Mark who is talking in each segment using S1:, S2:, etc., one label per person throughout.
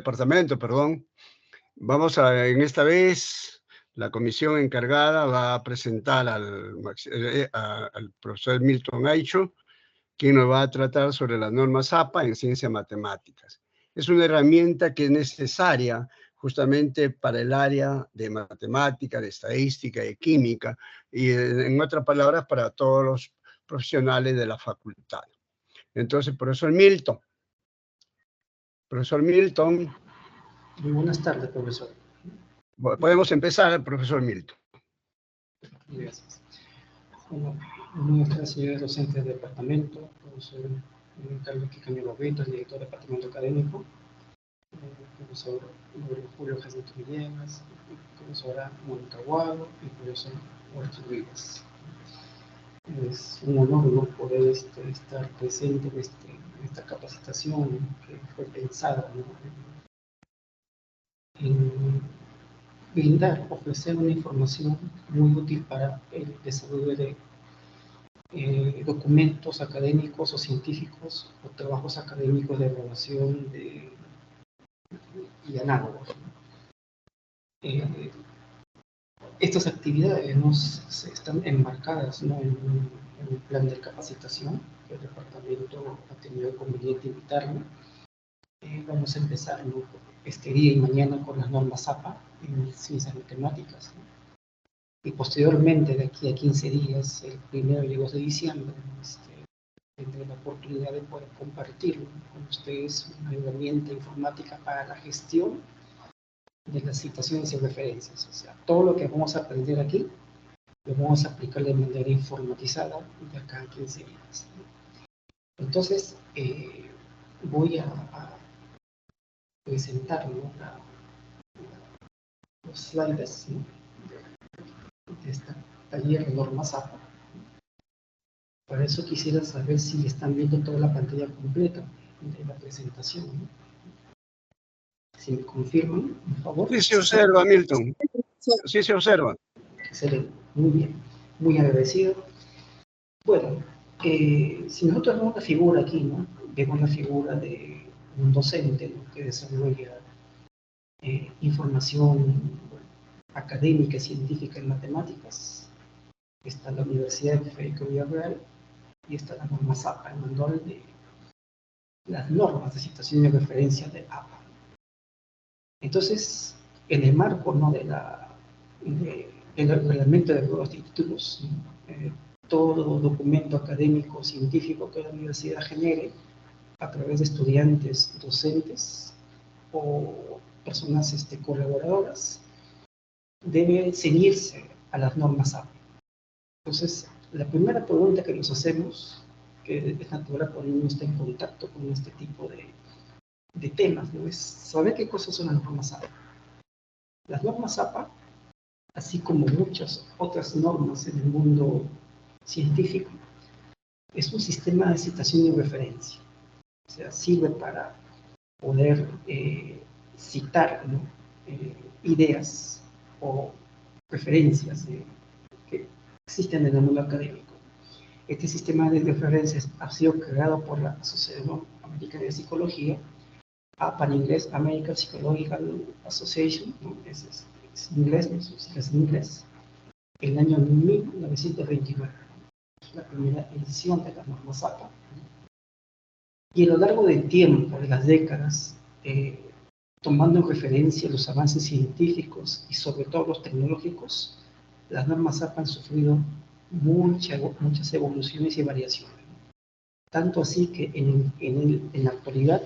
S1: departamento, perdón. En esta vez, la comisión encargada va a presentar al profesor Milton Aicho, quien nos va a tratar sobre las normas APA en ciencias matemáticas. Es una herramienta que es necesaria justamente para el área de matemática, de estadística, de química, y en otras palabras, para todos los profesionales de la facultad. Entonces, profesor Milton,
S2: Muy buenas tardes, profesor.
S1: podemos empezar, profesor Milton.
S2: Gracias. Bueno, buenas tardes, señores docentes del departamento, profesor Carlos Quicaño Barreto, el director del departamento académico, profesor Julio Jacinto Villegas, profesora Mónica Guado y profesor Huerta Rivas. Es un honor, ¿no?, poder estar presente en esta capacitación que fue pensada, ¿no?, en ofrecer una información muy útil para el desarrollo de documentos académicos o científicos o trabajos académicos de evaluación y análogos. Estas actividades están enmarcadas, ¿no?, en un plan de capacitación que el departamento ha tenido conveniente invitarme. Vamos a empezar, ¿no?, este día y mañana con las normas APA en ciencias matemáticas, ¿no? Y posteriormente, de aquí a 15 días, el 1 y 2 de diciembre, tendré la oportunidad de poder compartir con ustedes una herramienta informática para la gestión de las citaciones y referencias. O sea, todo lo que vamos a aprender aquí lo vamos a aplicar de manera informatizada de acá a 15 días. Entonces, voy a presentar, ¿no?, los slides, ¿no?, de este taller de normas APA. Para eso quisiera saber si están viendo toda la pantalla completa de la presentación, ¿no? Si me confirman, por favor.
S1: Sí se observa, Milton. Sí se observa.
S2: Excelente, muy bien, muy agradecido. Bueno, si nosotros vemos la figura aquí, ¿no?, vemos la figura de un docente, ¿no?, que desarrolla información académica y científica en matemáticas. Está la Universidad de Federico Villarreal y está la norma APA, el manual de las normas de citación y referencia de APA. Entonces, en el marco, ¿no?, del reglamento de pruebas de títulos, todo documento académico científico que la universidad genere a través de estudiantes, docentes o personas colaboradoras, debe ceñirse a las normas APA. Entonces, la primera pregunta que nos hacemos, que es natural cuando uno está en contacto con este tipo de temas, ¿no?, es saber qué cosas son las normas APA. Las normas APA, así como muchas otras normas en el mundo científico, es un sistema de citación y referencia. O sea, sirve para poder citar, ¿no?, ideas o referencias que existen en el mundo académico. Este sistema de referencias ha sido creado por la Asociación Americana de Psicología, APA en inglés, American Psychological Association, ¿no?, es inglés, es en inglés, en el año 1929. Es la primera edición de las normas APA. Y a lo largo del tiempo, de las décadas, tomando en referencia los avances científicos y sobre todo los tecnológicos, las normas APA han sufrido muchas evoluciones y variaciones. Tanto así que en la actualidad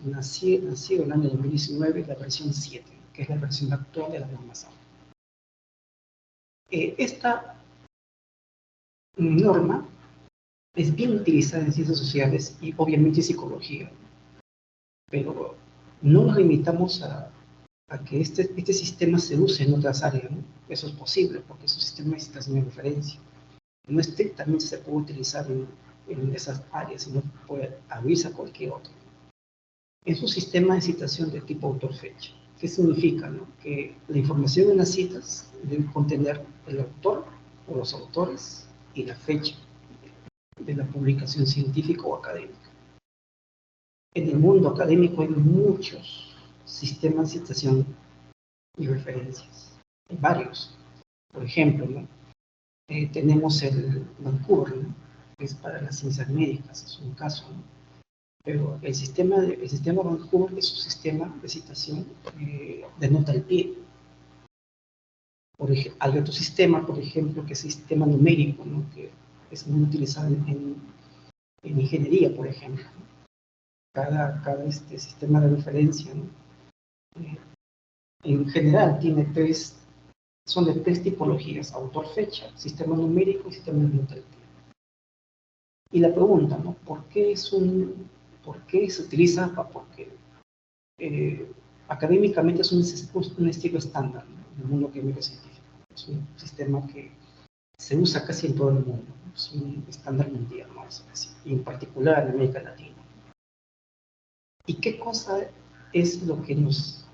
S2: nació en el año 2019 la versión 7, que es la versión actual de las normas APA. Esta norma es bien utilizada en ciencias sociales y obviamente psicología, pero no nos limitamos a que este sistema se use en otras áreas, ¿no? Eso es posible porque es un sistema de citación y referencia. No estrictamente se puede utilizar en esas áreas, sino puede abrirse a cualquier otro. Es un sistema de citación de tipo autor-fecha. ¿Qué significa, no?, que la información en las citas debe contener el autor o los autores y la fecha de la publicación científica o académica. En el mundo académico hay muchos sistemas de citación y referencias. Hay varios. Por ejemplo, ¿no? Tenemos el Vancouver, ¿no? Que es para las ciencias médicas, es un caso, ¿no? Pero el sistema Vancouver es un sistema de citación de nota al pie. Hay otro sistema, por ejemplo, que es el sistema numérico, ¿no? Que es muy utilizado en ingeniería, por ejemplo. Cada sistema de referencia, ¿no? En general son de tres tipologías: autor-fecha, sistema numérico y sistema de nota al pie. Y la pregunta, ¿no? ¿Por qué se utiliza APA? Porque académicamente es un estilo estándar, ¿no? En el mundo académico científico. Es un sistema que se usa casi en todo el mundo, ¿no? Es un estándar mundial, ¿no? Y en particular en América Latina. ¿Y qué cosa es lo que nos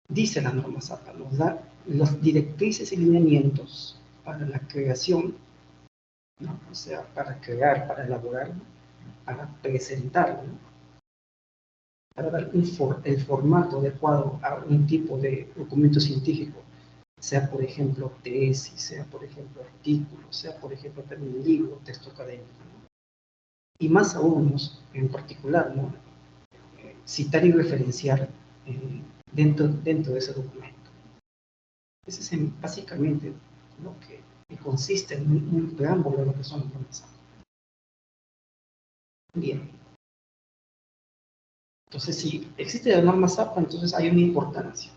S2: dice la norma APA? Nos da las directrices y lineamientos para la creación, ¿no? O sea, para crear, para elaborar, ¿no? Para presentar, ¿no? Para dar el formato adecuado a un tipo de documento científico, sea por ejemplo tesis, sea por ejemplo artículo, sea por ejemplo también libro, texto académico, ¿no? Y más aún, en particular, ¿no? Citar y referenciar dentro de ese documento. Ese es básicamente lo que consiste en un preámbulo de lo que son las normas APA. Bien. Entonces, si existe la norma APA, entonces hay una importancia.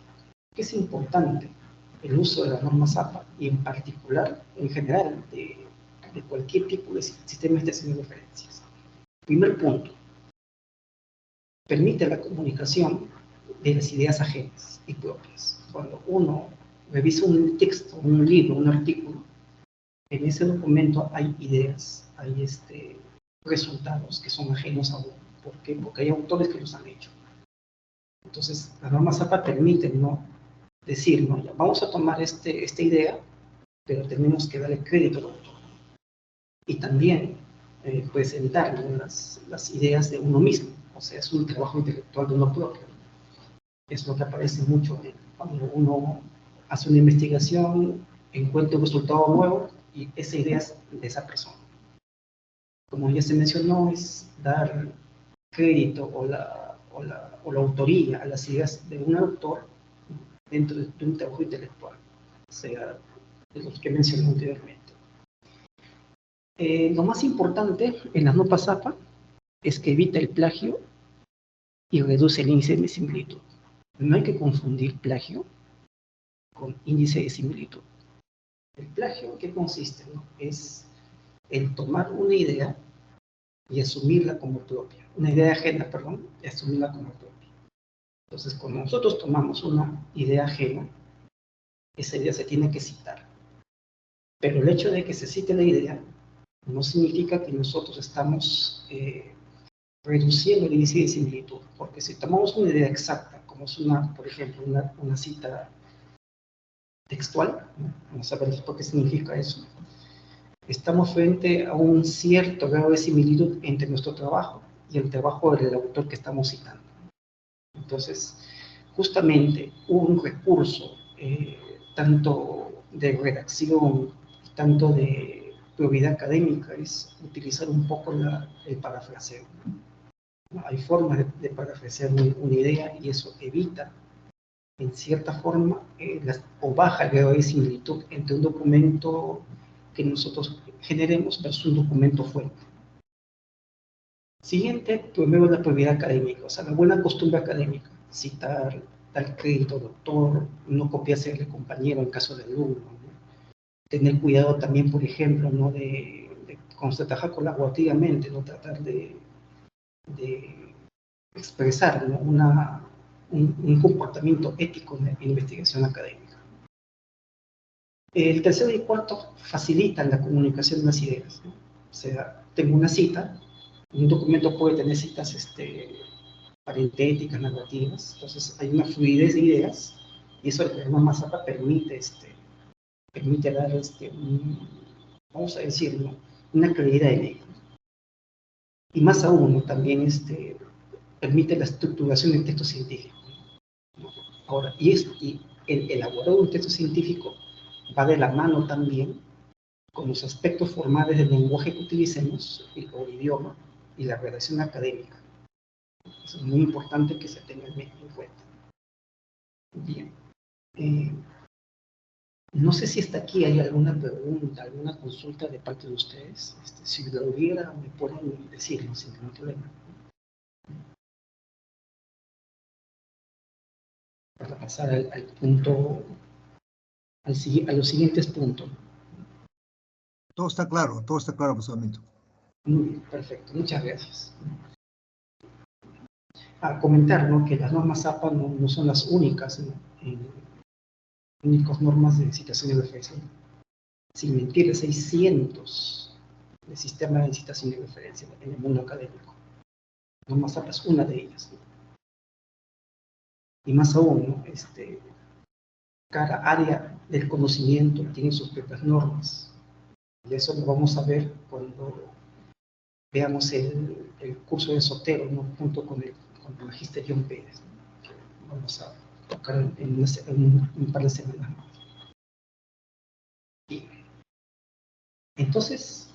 S2: ¿Qué es importante? El uso de las normas APA y en particular, en general, de cualquier tipo de sistema de estación de referencias. Primer punto, permite la comunicación de las ideas ajenas y propias. Cuando uno revisa un texto, un libro, un artículo, en ese documento hay ideas, hay resultados que son ajenos a uno. ¿Por qué? Porque hay autores que los han hecho. Entonces, las normas APA permiten, ¿no?, decir, ¿no?, ya, vamos a tomar esta idea, pero tenemos que darle crédito al autor. Y también presentar, ¿no?, las ideas de uno mismo. O sea, es un trabajo intelectual de uno propio. Es lo que aparece mucho cuando uno hace una investigación, encuentra un resultado nuevo y esa idea es de esa persona. Como ya se mencionó, es dar crédito o la autoría a las ideas de un autor dentro de un trabajo intelectual, sea de los que mencioné anteriormente. Lo más importante en las normas APA es que evita el plagio y reduce el índice de similitud. No hay que confundir plagio con índice de similitud. El plagio, ¿en qué consiste? ¿No? Es en tomar una idea y asumirla como propia. Una idea ajena, perdón, y asumirla como propia. Entonces, cuando nosotros tomamos una idea ajena, esa idea se tiene que citar. Pero el hecho de que se cite la idea no significa que nosotros estamos reduciendo el índice de similitud, porque si tomamos una idea exacta, como es por ejemplo, una cita textual, ¿no? Vamos a ver por qué significa eso. Estamos frente a un cierto grado de similitud entre nuestro trabajo y el trabajo del autor que estamos citando. Entonces, justamente un recurso tanto de redacción, tanto de probidad académica, es utilizar un poco el parafraseo. Hay formas de parafrasear una idea y eso evita, en cierta forma, o baja el grado de similitud entre un documento que nosotros generemos versus un documento fuente. Siguiente, primero la probidad académica, o sea, la buena costumbre académica, citar, dar crédito al autor, no copiarse del compañero en caso de alumno, ¿no? Tener cuidado también, por ejemplo, ¿no?, cuando se trabaja colaborativamente, no tratar de expresar, ¿no?, un comportamiento ético en investigación académica. El tercero y cuarto facilitan la comunicación de las ideas, ¿no? O sea, tengo una cita, un documento puede tener citas parentéticas, narrativas, entonces hay una fluidez de ideas y eso el norma APA permite dar, vamos a decir, ¿no?, una claridad en ello. Y más aún, ¿no?, también permite la estructuración del texto científico. Ahora, y el elaborar un texto científico va de la mano también con los aspectos formales del lenguaje que utilicemos, o idioma, y la redacción académica. Eso es muy importante que se tenga en cuenta. Bien. No sé si hasta aquí hay alguna pregunta, alguna consulta de parte de ustedes. Si lo hubiera, me pueden decirlo sin ningún problema. Para pasar al punto, a los siguientes puntos.
S3: Todo está claro, profesor Minto.
S2: Muy bien, perfecto, muchas gracias. A comentar, ¿no?, que las normas APA no son las únicas, ¿no?, únicas normas de citación y referencia. Sin mentirles, hay cientos de sistemas de citación y referencia en el mundo académico. Normas APA es una de ellas, ¿no? Y más aún, ¿no?, cada área del conocimiento tiene sus propias normas. Y eso lo vamos a ver cuando veamos el curso de Sotero, ¿no?, junto con el Magister John Pérez, ¿no?, que vamos a tocar en un par de semanas más. Bien. Entonces,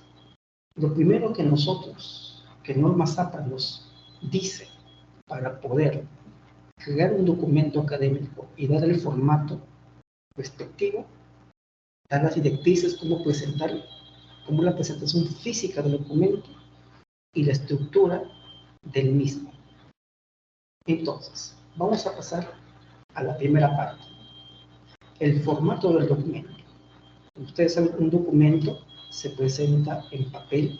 S2: lo primero que Normas APA nos dice para poder crear un documento académico y dar el formato respectivo, dar las directrices, cómo presentarlo, cómo la presentación física del documento y la estructura del mismo. Entonces, vamos a pasar a la primera parte, el formato del documento. Ustedes saben, un documento se presenta en papel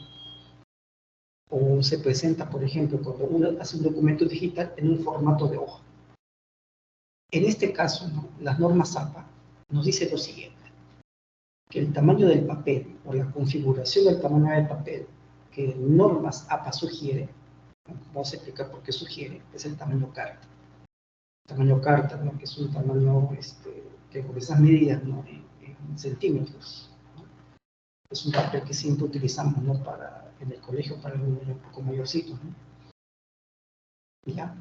S2: o se presenta, por ejemplo, cuando uno hace un documento digital en un formato de hoja. En este caso, ¿no?, las normas APA nos dice lo siguiente, que el tamaño del papel o la configuración del tamaño del papel que normas APA sugiere, vamos a explicar por qué sugiere, es el tamaño carta. El tamaño carta, ¿no?, que es un tamaño que con esas medidas, ¿no?, en centímetros, ¿no?, es un papel que siempre utilizamos, ¿no?, en el colegio para el niño un poco mayorcito, ¿no? ¿Ya?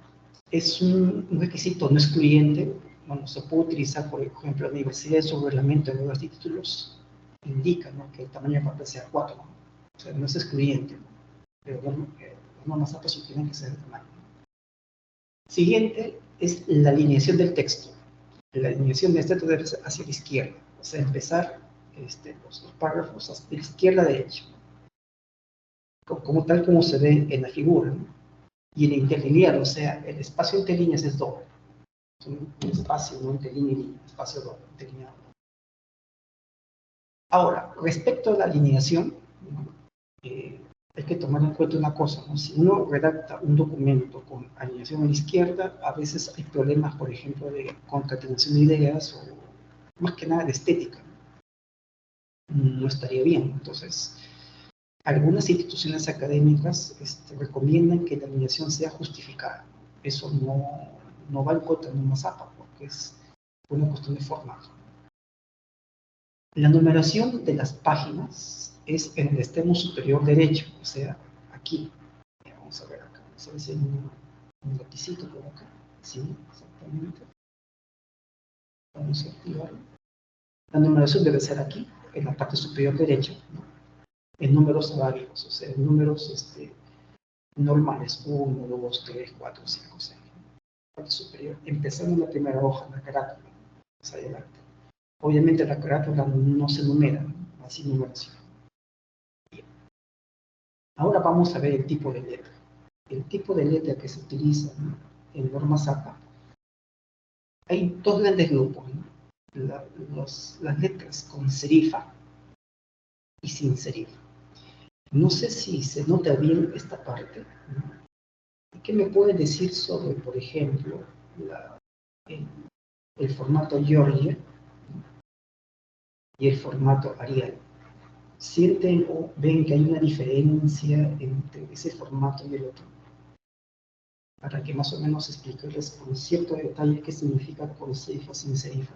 S2: Es un requisito no excluyente. Bueno, se puede utilizar, por ejemplo, la universidad, su reglamento de los títulos indica, ¿no?, que el tamaño de papel sea 4, ¿no? O sea, no es excluyente, ¿no?, pero bueno, las normas APA tienen que ser de tamaño. Siguiente es la alineación del texto. La alineación del texto debe ser hacia la izquierda, o sea, empezar los párrafos hacia la izquierda a derecha, tal como se ve en la figura, ¿no? Y el interlinear, o sea, el espacio entre líneas es doble. Un espacio, no entre línea y línea, espacio doble, interlineado. Ahora, respecto a la alineación, hay que tomar en cuenta una cosa, ¿no? Si uno redacta un documento con alineación a la izquierda, a veces hay problemas, por ejemplo, de concatenación de ideas o más que nada de estética, ¿no? No estaría bien. Entonces, algunas instituciones académicas recomiendan que la alineación sea justificada. Eso no va en contra de una APA, porque es una cuestión de formato. La numeración de las páginas es en el extremo superior derecho, o sea, aquí. Vamos a ver acá, vamos a ver si hay un lapicito por acá. Sí, exactamente. Vamos a activarlo. La numeración debe ser aquí, en la parte superior derecha, ¿no?, en números arábicos, o sea, en números normales, 1, 2, 3, 4, 5, 6. Parte superior, empezando en la primera hoja, la carátula, más adelante. Obviamente la carátula no se numera, ¿no?, así numeración. Bien. Ahora vamos a ver el tipo de letra. El tipo de letra que se utiliza, ¿no?, en normas APA. Hay dos grandes grupos, ¿no?, las letras con serifa y sin serifa. No sé si se nota bien esta parte, ¿no? ¿Qué me pueden decir sobre, por ejemplo, el formato Georgia y el formato Arial? ¿Sienten o ven que hay una diferencia entre ese formato y el otro? Para que más o menos explicarles con cierto detalle qué significa con serifa o sin serifa.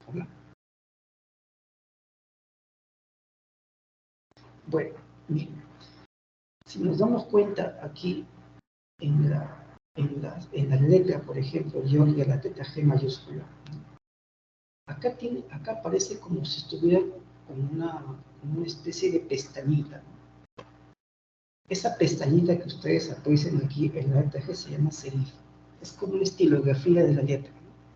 S2: Hola. Bueno, miren, si nos damos cuenta aquí en la letra, por ejemplo, yo y la letra G mayúscula, acá aparece como si estuviera como una especie de pestañita, ¿no? Esa pestañita que ustedes aprecian aquí en la letra G se llama serifa. Es como una estilografía de la letra, ¿no?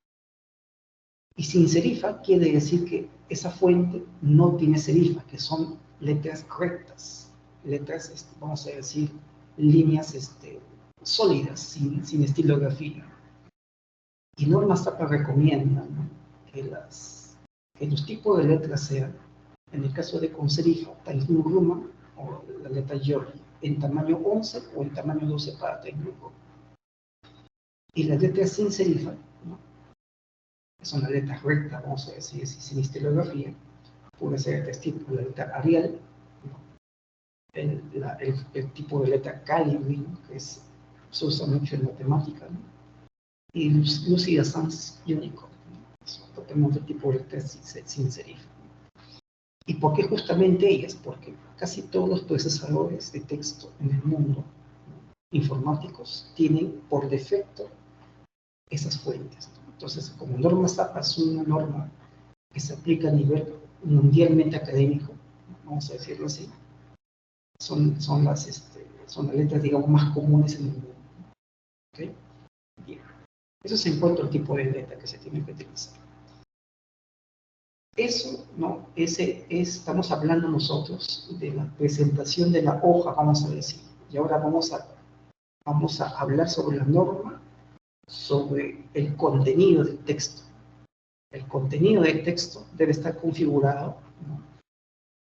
S2: Y sin serifa quiere decir que esa fuente no tiene serifa, que son letras rectas, letras, vamos a decir, líneas sólidas, sin estilografía. Y Norma Zappa recomienda, ¿no?, que los tipos de letras sean, en el caso de con serifa, Times New Roman o la letra Georgia, en tamaño 11 o en tamaño 12 para Times New Roman. Y las letras sin serifa, ¿no?, que son las letras rectas, vamos a decir, sin estilografía, puede ser este tipo, la letra Arial, ¿no?, el tipo de letra Calibri, ¿no?, que se usa mucho en matemática, ¿no?, y Lucida Sans Unicode, ¿no?, es otro tipo de letras sin serifa. ¿Y por qué justamente ellas? Porque casi todos los procesadores de texto en el mundo, ¿no?, informáticos, tienen por defecto esas fuentes, ¿no? Entonces, como Norma Zappa es una norma que se aplica a nivel mundialmente académico, ¿no?, vamos a decirlo así, son las letras, digamos, más comunes en el mundo. ¿Okay? Bien. Eso es en cuanto al tipo de letra que se tiene que utilizar. Eso, ¿no?, estamos hablando nosotros de la presentación de la hoja, vamos a decir. Y ahora vamos a hablar sobre la norma, sobre el contenido del texto. El contenido del texto debe estar configurado, ¿no?,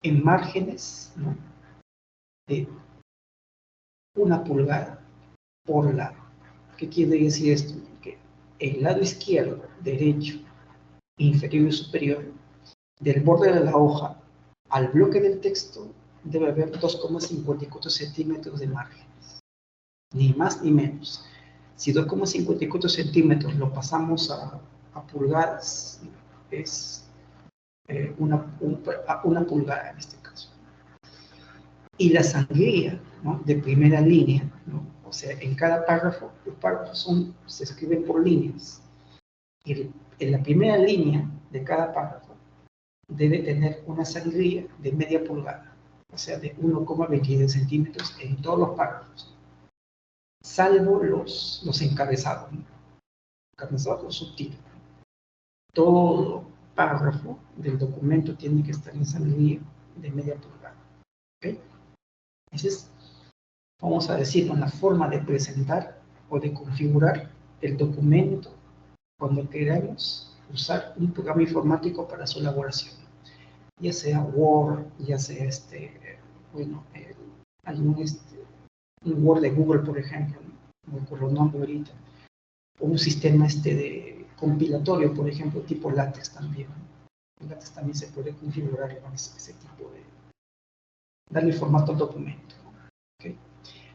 S2: en márgenes, ¿no?, de 1 pulgada por lado. ¿Qué quiere decir esto? Que el lado izquierdo, derecho, inferior y superior, del borde de la hoja al bloque del texto, debe haber 2,54 centímetros de margen. Ni más ni menos. Si 2,54 centímetros lo pasamos a pulgadas, es una pulgada en este caso. Y la sangría, ¿no?, de primera línea, ¿no?, o sea, en cada párrafo, los párrafos se escriben por líneas. Y en la primera línea de cada párrafo debe tener una sangría de media pulgada, o sea, de 1,22 centímetros en todos los párrafos, salvo los encabezados, ¿no?, encabezados o subtítulos. Todo párrafo del documento tiene que estar en sangría de media pulgada. ¿Okay? Esa es, vamos a decir, una forma de presentar o de configurar el documento cuando queramos usar un programa informático para su elaboración, ya sea Word, ya sea hay un Word de Google, por ejemplo, no me acuerdo el nombre ahorita, o un sistema de compilatorio, por ejemplo, tipo LaTeX también. LaTeX también se puede configurar con ese tipo de darle formato al documento. ¿Okay?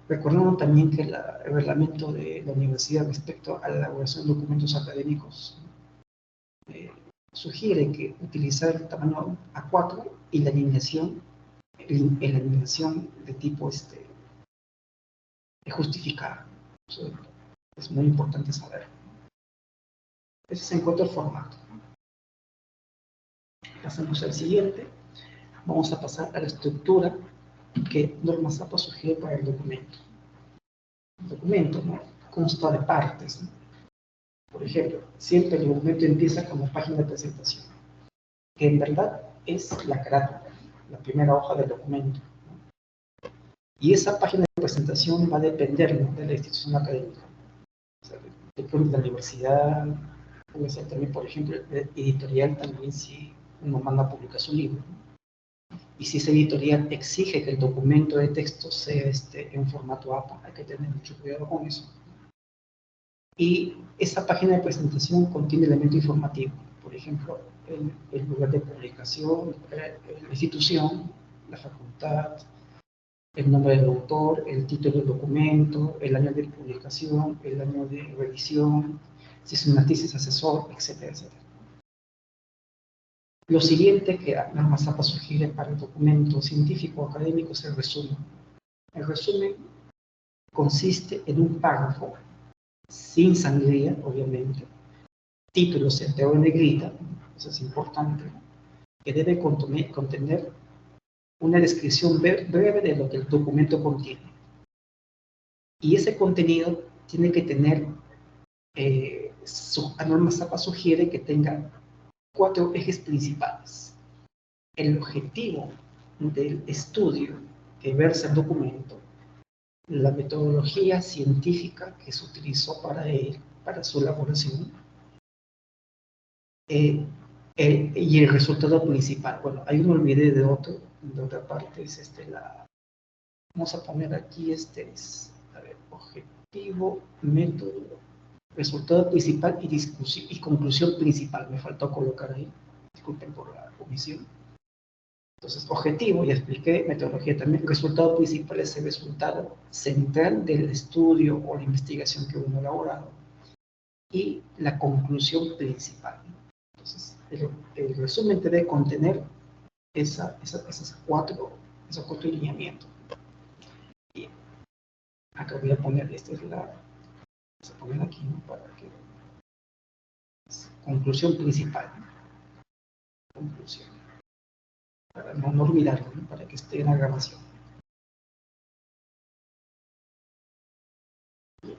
S2: Recordando también que el reglamento de la universidad respecto a la elaboración de documentos académicos sugiere que utilizar el tamaño A4 y la alineación, en la alineación de tipo justificada. Eso es muy importante saber. Ese es en cuanto al formato. Pasamos al siguiente. Vamos a pasar a la estructura que Norma Zappa sugiere para el documento. El documento, ¿no?, consta de partes, ¿no? Por ejemplo, siempre el documento empieza como página de presentación, que en verdad es la carátula, la primera hoja del documento, ¿no? Y esa página de presentación va a depender, ¿no?, de la institución académica. O sea, depende de la universidad, puede ser también, por ejemplo, editorial también, si uno manda a publicar su libro, ¿no? Y si esa editorial exige que el documento de texto sea en formato APA, hay que tener mucho cuidado con eso. Y esa página de presentación contiene elementos informativos, por ejemplo, el lugar de publicación, la institución, la facultad, el nombre del autor, el título del documento, el año de publicación, el año de revisión, si es una tesis asesor, etcétera, etcétera. Lo siguiente que Norma Zappa sugiere para el documento científico o académico es el resumen. El resumen consiste en un párrafo, sin sangría, obviamente, títulos en negrita, eso es importante, que debe contener una descripción breve de lo que el documento contiene. Y ese contenido tiene que tener, Norma Zappa sugiere que tenga 4 ejes principales. El objetivo del estudio que versa el documento, la metodología científica que se utilizó para su elaboración, y el resultado principal. Bueno, ahí me olvidé de otra parte, es vamos a poner aquí, a ver, objetivo, método, resultado principal y conclusión principal. Me faltó colocar ahí, disculpen por la omisión. Entonces, objetivo, ya expliqué, metodología también. Resultado principal es el resultado central del estudio o la investigación que uno ha elaborado. Y la conclusión principal. Entonces, el resumen debe contener esos cuatro lineamientos. Bien, acá voy a poner, vamos a poner aquí, ¿no? Para que conclusión principal, ¿no? Conclusión, para no olvidarlo, ¿no? Para que esté en la grabación. Bien.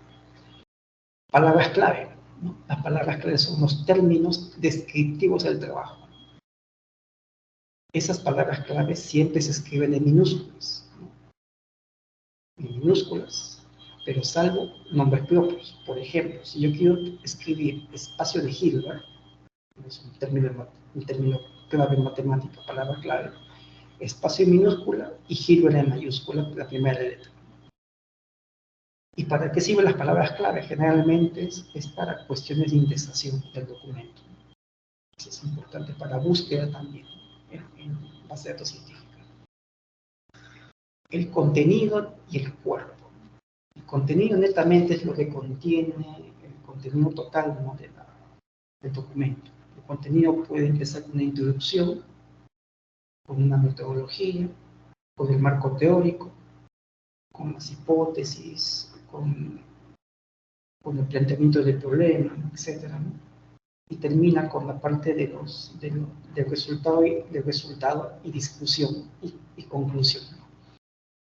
S2: Palabras clave, ¿no? Las palabras clave son los términos descriptivos del trabajo. Esas palabras clave siempre se escriben en minúsculas, ¿no? En minúsculas, pero salvo nombres propios. Por ejemplo, si yo quiero escribir espacio de Hilbert, es un término clave en matemática, palabra clave, espacio en minúscula y Hilbert en mayúscula, la primera letra. ¿Y para qué sirven las palabras clave? Generalmente es para cuestiones de indexación del documento. Eso es importante para búsqueda también en base de datos científica. El contenido y el cuerpo. El contenido netamente es lo que contiene el contenido total, ¿no? del documento. El contenido puede empezar con una introducción, con una metodología, con el marco teórico, con las hipótesis, con el planteamiento del problema, etc., ¿no? Y termina con la parte del resultado y discusión y conclusión.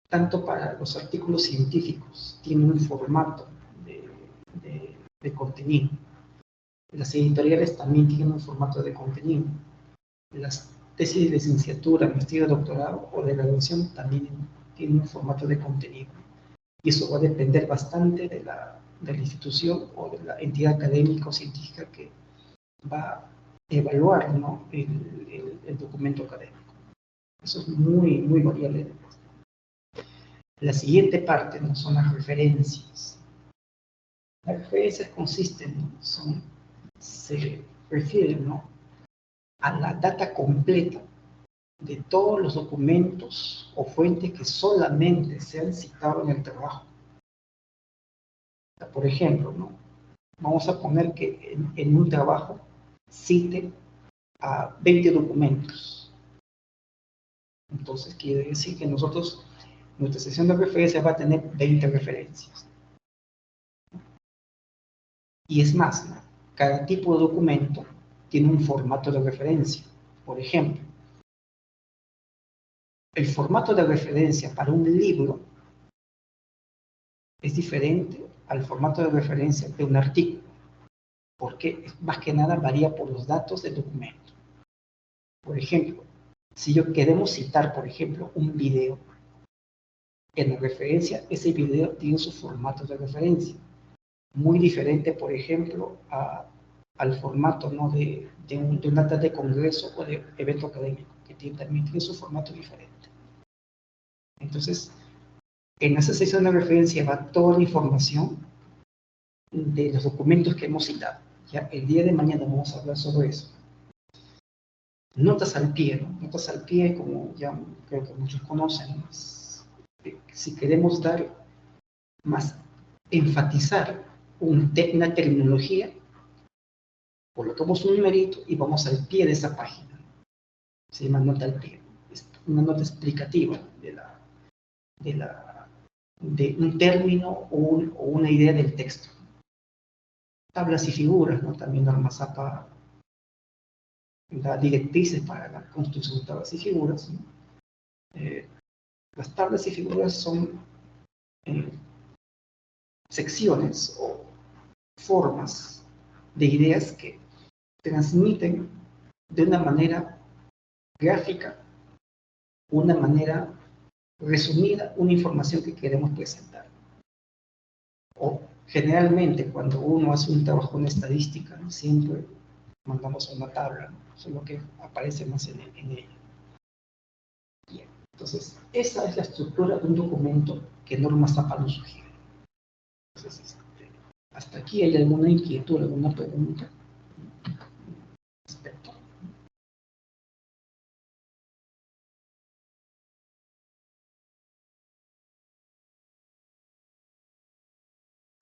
S2: Tanto para los artículos científicos tienen un formato de contenido. Las editoriales también tienen un formato de contenido. Las tesis de licenciatura, maestría, doctorado o de graduación también tienen un formato de contenido. Y eso va a depender bastante de la institución o de la entidad académica o científica que va a evaluar, ¿no? el documento académico. Eso es muy, muy variable. La siguiente parte, ¿no? Son las referencias. Las referencias consisten, ¿no? Se refieren, ¿no? a la data completa de todos los documentos o fuentes que solamente se han citado en el trabajo. Por ejemplo, ¿no? Vamos a poner que en un trabajo cite a 20 documentos. Entonces quiere decir que nuestra sección de referencias va a tener 20 referencias. Y es más, ¿no? Cada tipo de documento tiene un formato de referencia. Por ejemplo, el formato de referencia para un libro es diferente al formato de referencia de un artículo, porque más que nada varía por los datos del documento. Por ejemplo, si queremos citar, por ejemplo, un video, en la referencia, ese video tiene su formato de referencia, muy diferente, por ejemplo, al formato, ¿no? de un acta de congreso o de evento académico, que también tiene su formato diferente. Entonces, en esa sección de referencia va toda la información de los documentos que hemos citado. Ya el día de mañana vamos a hablar sobre eso. Notas al pie, ¿no? Notas al pie, como ya creo que muchos conocen, si queremos enfatizar una terminología, colocamos un numerito y vamos al pie de esa página. se llama nota al pie. Es una nota explicativa de un término o una idea del texto. Tablas y figuras, ¿no? También Norma Zappa da directrices para la construcción de tablas y figuras, ¿no? Las tablas y figuras son secciones o formas de ideas que transmiten de una manera gráfica, una manera resumida, una información que queremos presentar. O generalmente cuando uno hace un trabajo en estadística, ¿no? Siempre mandamos una tabla, ¿no? Solo que aparece más en ella. Bien. Entonces, esa es la estructura de un documento que Norma Zappa nos sugiere. Entonces, hasta aquí, ¿hay alguna inquietud, alguna pregunta? Respecto.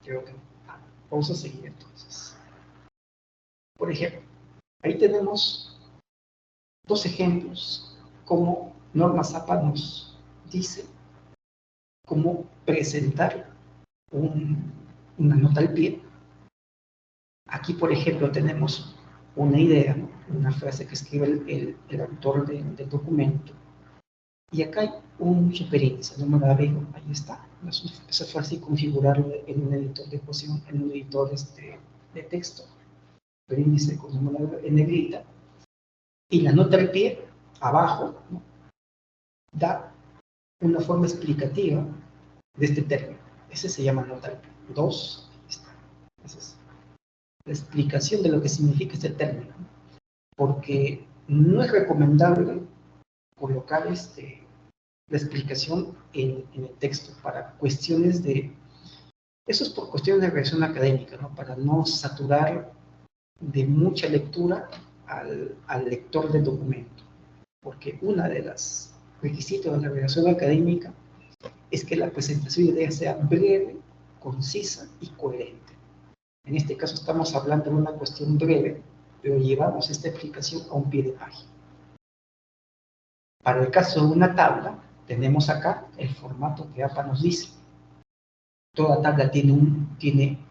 S2: Creo que no. Vamos a seguir entonces. Por ejemplo, ahí tenemos dos ejemplos, como Norma Zappa nos dice cómo presentar una nota al pie. Aquí, por ejemplo, tenemos una idea, ¿no? Una frase que escribe el autor del documento. Y acá hay un superíndice, no me lo veo, ahí está. Eso es fácil configurarlo en un editor de ecuación, en un editor de texto. Superíndice con número en negrita. Y la nota al pie, abajo, ¿no? Da una forma explicativa de este término. Ese se llama nota al pie. 2, ahí está. Esa es la explicación de lo que significa este término. Porque no es recomendable colocar la explicación en el texto para cuestiones de... Eso es por cuestiones de redacción académica, ¿no? Para no saturar de mucha lectura al lector del documento. Porque una de las requisitos de la redacción académica es que la presentación de ideas sea breve, concisa y coherente. En este caso estamos hablando de una cuestión breve, pero llevamos esta explicación a un pie de página. Para el caso de una tabla, tenemos acá el formato que APA nos dice. Toda tabla tiene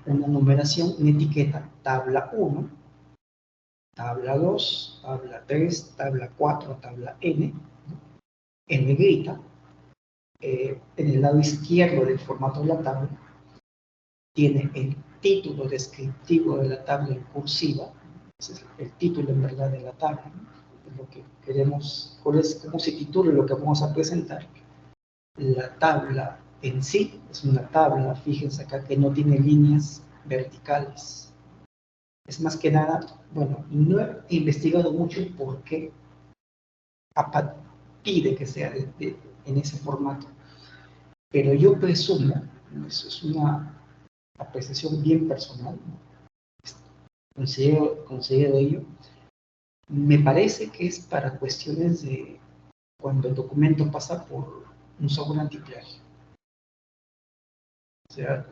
S2: una numeración, una etiqueta, tabla 1, tabla 2, tabla 3, tabla 4, tabla N, en negrita. En el lado izquierdo del formato de la tabla, tiene el título descriptivo de la tabla en cursiva. Ese es el título en verdad de la tabla, ¿no? Lo que queremos, cómo se titula lo que vamos a presentar. La tabla en sí es una tabla, fíjense acá, que no tiene líneas verticales. Es más que nada, bueno, no he investigado mucho por qué APA pide que sea en ese formato, pero yo presumo, eso es una apreciación bien personal, ¿no? Considero ello, me parece que es para cuestiones de cuando el documento pasa por un software antiplagio. O sea,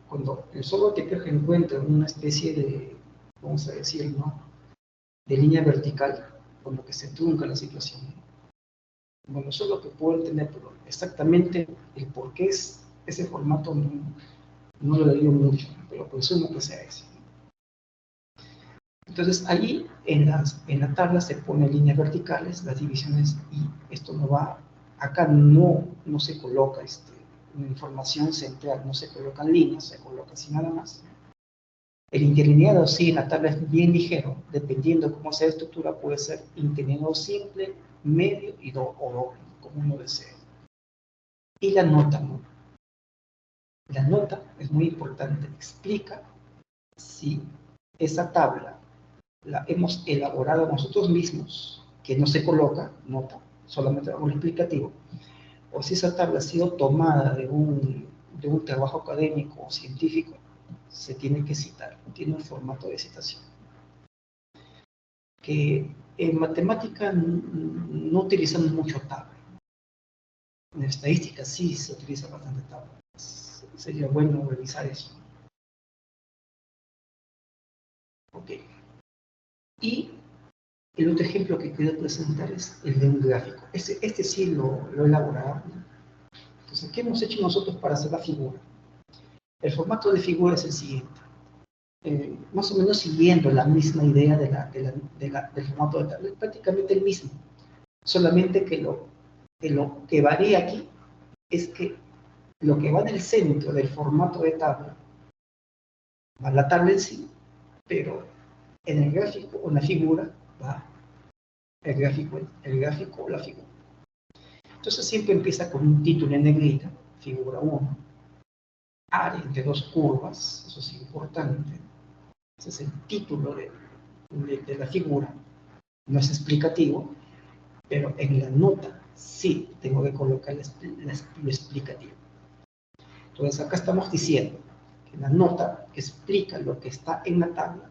S2: cuando el software antiplagio encuentra una especie de, vamos a decir, ¿no?, de línea vertical, como que se trunca la situación. Bueno, eso es lo que puedo entender, pero exactamente el por qué es ese formato no lo digo mucho, pero presumo que sea ese. Entonces, allí en la tabla se ponen líneas verticales, las divisiones, y esto no va, acá no se coloca una información central, no se colocan líneas, se coloca así nada más. El interlineado sí en la tabla es bien ligero, dependiendo de cómo sea la estructura, puede ser interlineado simple, medio o doble, como uno desee. Y la nota, ¿no? La nota es muy importante, explica si esa tabla la hemos elaborado nosotros mismos, que no se coloca nota, solamente un explicativo, o si esa tabla ha sido tomada de un trabajo académico o científico, se tiene que citar, tiene un formato de citación. Que en matemática no utilizamos mucho tabla. En estadística sí se utiliza bastante tabla. Sería bueno revisar eso. Ok. Y El otro ejemplo que quiero presentar es el de un gráfico. Este sí lo he elaborado, ¿no? Entonces, ¿qué hemos hecho nosotros para hacer la figura? El formato de figura es el siguiente. Más o menos siguiendo la misma idea del formato de tabla, es prácticamente el mismo. Solamente que lo que varía aquí es que lo que va en el centro del formato de tabla va la tabla en sí, pero en el gráfico o en la figura va el gráfico o la figura. Entonces siempre empieza con un título en negrita, figura 1, área entre dos curvas, eso es importante. Ese es el título de la figura, no es explicativo, pero en la nota sí tengo que colocar lo explicativo. Entonces acá estamos diciendo que la nota explica lo que está en la tabla,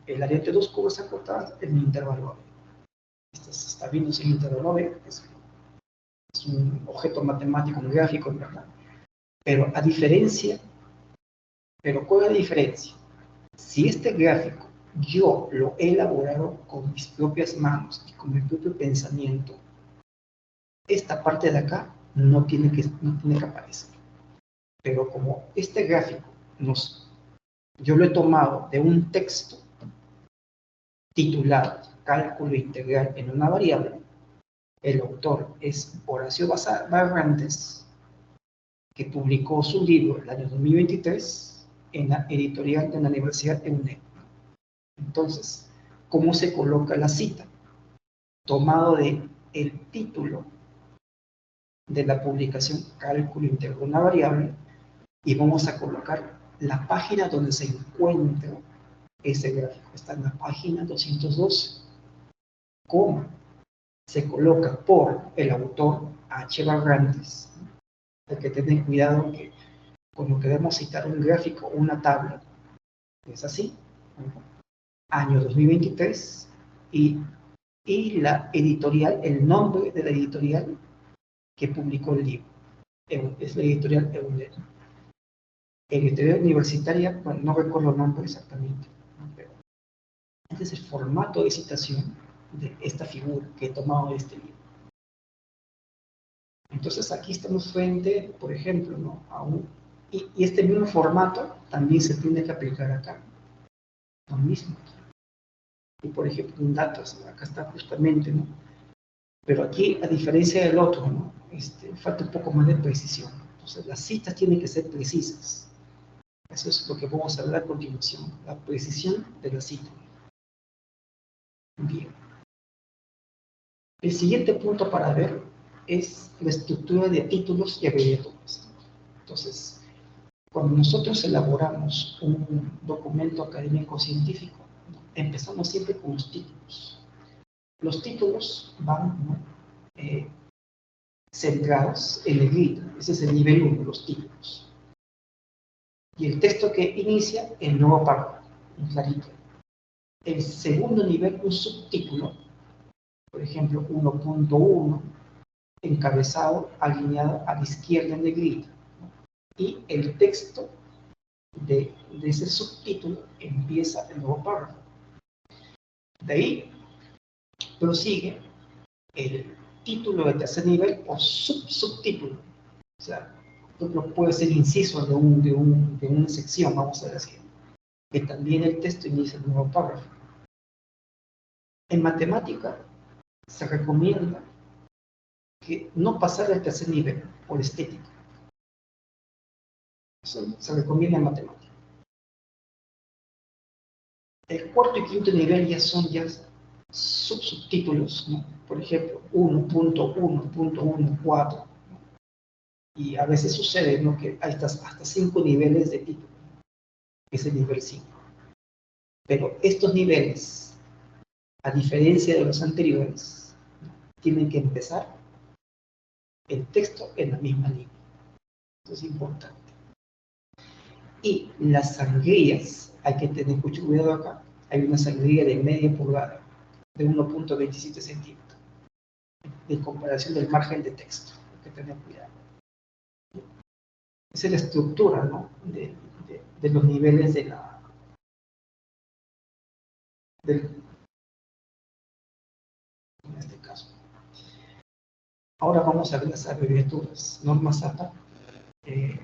S2: el área entre dos curvas acotadas en un intervalo A. Esto se está viendo sin intervalo B, es un objeto matemático, un gráfico en verdad. Pero ¿cuál es la diferencia? Si este gráfico yo lo he elaborado con mis propias manos y con mi propio pensamiento, esta parte de acá no tiene que aparecer. Pero como este gráfico yo lo he tomado de un texto titulado Cálculo Integral en una variable, el autor es Horacio Barrantes, que publicó su libro el año 2023 en la editorial de la Universidad de UNED. Entonces, ¿cómo se coloca la cita? Tomado de el título de la publicación Cálculo Integral de una variable, y vamos a colocar la página donde se encuentra ese gráfico. Está en la página 212. ¿Cómo? Se coloca por el autor H. Barrantes. Hay que tener cuidado que cuando queremos citar un gráfico o una tabla, es así, año 2023, y la editorial, el nombre de la editorial que publicó el libro. Es la editorial EUNED. Editorial universitaria, bueno, no recuerdo el nombre exactamente, pero este es el formato de citación de esta figura que he tomado de este libro. Entonces aquí estamos frente, por ejemplo, ¿no? Y este mismo formato también se tiene que aplicar acá. Lo mismo. Y por ejemplo, en datos, acá está justamente, ¿no? Pero aquí, a diferencia del otro, ¿no? Falta un poco más de precisión. Entonces las citas tienen que ser precisas. Eso es lo que vamos a hablar a continuación, la precisión de la cita. Bien. El siguiente punto para ver es la estructura de títulos y abreviaturas. Entonces, cuando nosotros elaboramos un documento académico científico, empezamos siempre con los títulos. Los títulos van, ¿no? Centrados en negrita. Ese es el nivel 1, los títulos. Y el texto que inicia el nuevo párrafo, en clarito. El segundo nivel, un subtítulo, por ejemplo, 1.1, encabezado, alineado a la izquierda en negrita. Y el texto de ese subtítulo empieza el nuevo párrafo. De ahí prosigue el título de tercer nivel o subtítulo. O sea, puede ser inciso de una sección, vamos a decir. Que también el texto inicia el nuevo párrafo. En matemática se recomienda que no pasar al tercer nivel por estética. Eso se recomienda en matemática. El cuarto y quinto nivel ya son subtítulos, ¿no? Por ejemplo, 1.1.14. ¿no? Y a veces sucede, ¿no? Que hay hasta 5 niveles de título. Es el nivel 5. Pero estos niveles, a diferencia de los anteriores, tienen que empezar el texto en la misma línea. Eso es importante. Y las sangrías, hay que tener mucho cuidado acá. Hay una sangría de media pulgada, de 1.27 centímetros, de comparación del margen de texto. Hay que tener cuidado. Esa es la estructura, ¿no? de los niveles del Ahora vamos a ver las abreviaturas. Norma SAPA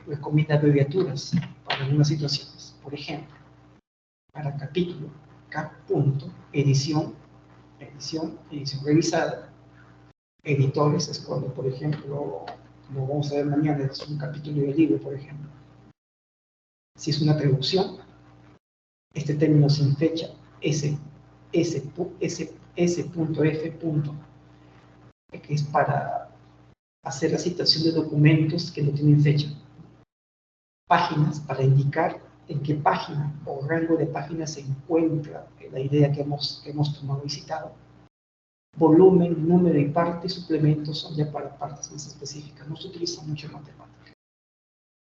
S2: recomienda abreviaturas para algunas situaciones. Por ejemplo, para capítulo, edición revisada. Editores es cuando, por ejemplo, como vamos a ver mañana, es un capítulo del libro, por ejemplo. Si es una traducción, este término sin fecha, S.F. que es para hacer la citación de documentos que no tienen fecha. Páginas, para indicar en qué página o rango de páginas se encuentra la idea que hemos tomado y citado. Volumen, número y parte, suplementos son ya para partes más específicas. No se utiliza mucho en matemática.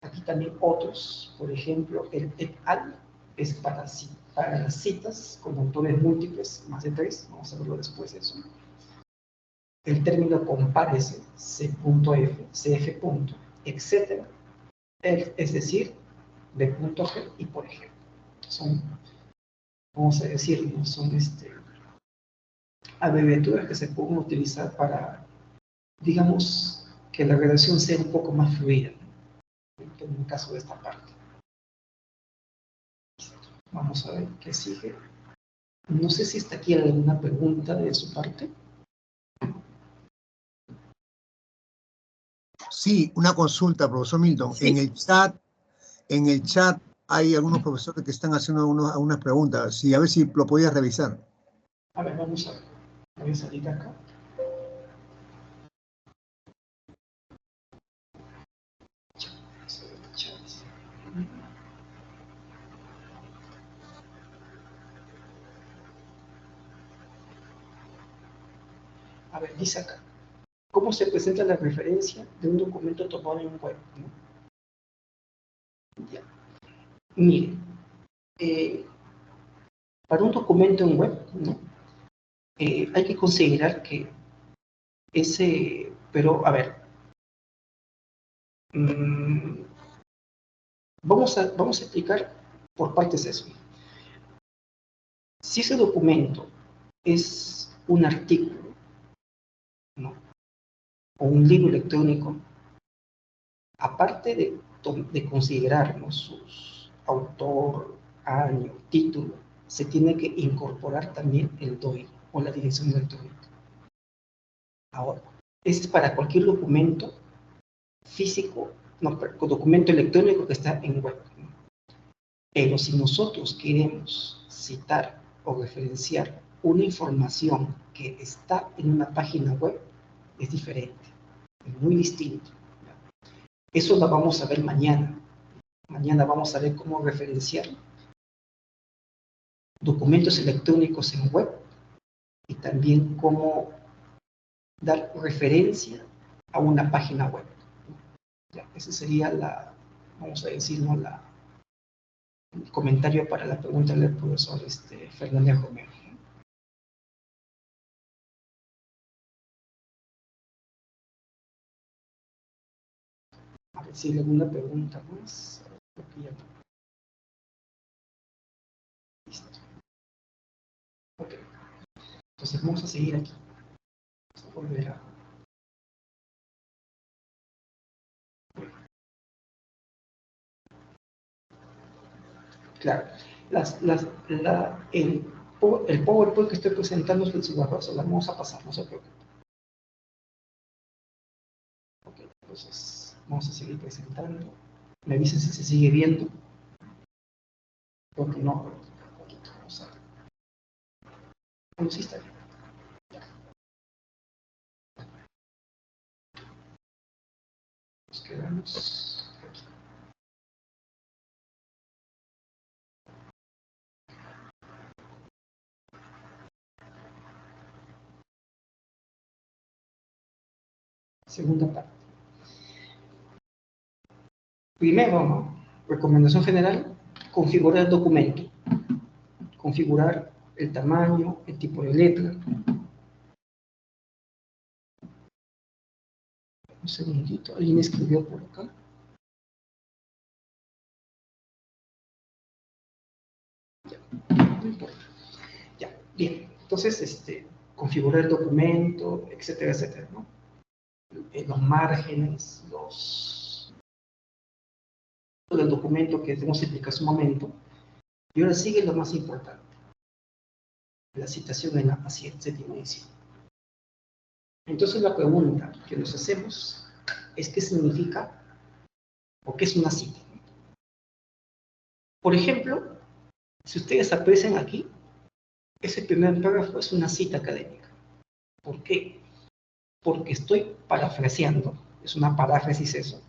S2: Aquí también otros, por ejemplo, el et al es para las citas con autores múltiples, más de 3, vamos a verlo después de eso. El término compárese, C.F, CF. Etcétera, es decir, B.G y por ejemplo. Son, vamos a decir, ¿no? Son abreviaturas que se pueden utilizar para, digamos, que la redacción sea un poco más fluida, ¿no? En el caso de esta parte. Vamos a ver qué sigue. No sé si está aquí alguna pregunta de su parte.
S3: Sí, una consulta, profesor Milton.
S2: ¿Sí?
S3: En el chat hay algunos profesores que están haciendo unas preguntas. Sí, a ver si lo podías revisar.
S2: A ver, vamos a ver. Voy a salir de acá. A ver, dice acá. ¿Cómo se presenta la referencia de un documento tomado en web? ¿No? Ya. Miren, para un documento en web, ¿no? Hay que considerar que pero a ver, vamos a explicar por partes eso. Si ese documento es un artículo, ¿no? O un libro electrónico, aparte de considerar, ¿no? Sus autor, año, título, se tiene que incorporar también el DOI o la dirección electrónica. Ahora, es para cualquier documento físico, no, documento electrónico que está en web. Pero si nosotros queremos citar o referenciar una información que está en una página web, es diferente, es muy distinto. Eso lo vamos a ver mañana. Mañana vamos a ver cómo referenciar documentos electrónicos en web y también cómo dar referencia a una página web. Ya, ese sería vamos a decir, ¿no? El comentario para la pregunta del profesor Fernández Romero. A ver si hay alguna pregunta más. Listo. Ok. Entonces vamos a seguir aquí. Vamos a volver a... Claro. El PowerPoint que estoy presentando es el cigarroso. La vamos a pasar, no se preocupe. Ok, entonces vamos a seguir presentando. Me avisen si se sigue viendo. Porque no, un poquito, vamos a ver. Bueno, sí está bien. Nos quedamos aquí. Segunda parte. Primero, ¿no? Recomendación general, configurar el documento. Configurar el tamaño, el tipo de letra. Un segundito, alguien escribió por acá. Ya, no importa. Ya, bien. Entonces, configurar el documento, etcétera, etcétera, ¿no? los márgenes, del documento que hemos explicado hace un momento, y ahora sigue lo más importante, la citación en la séptima edición. Entonces la pregunta que nos hacemos es ¿qué significa o qué es una cita? Por ejemplo, si ustedes aprecian aquí, ese primer párrafo es una cita académica. ¿Por qué? Porque estoy parafraseando, es una paráfrasis eso,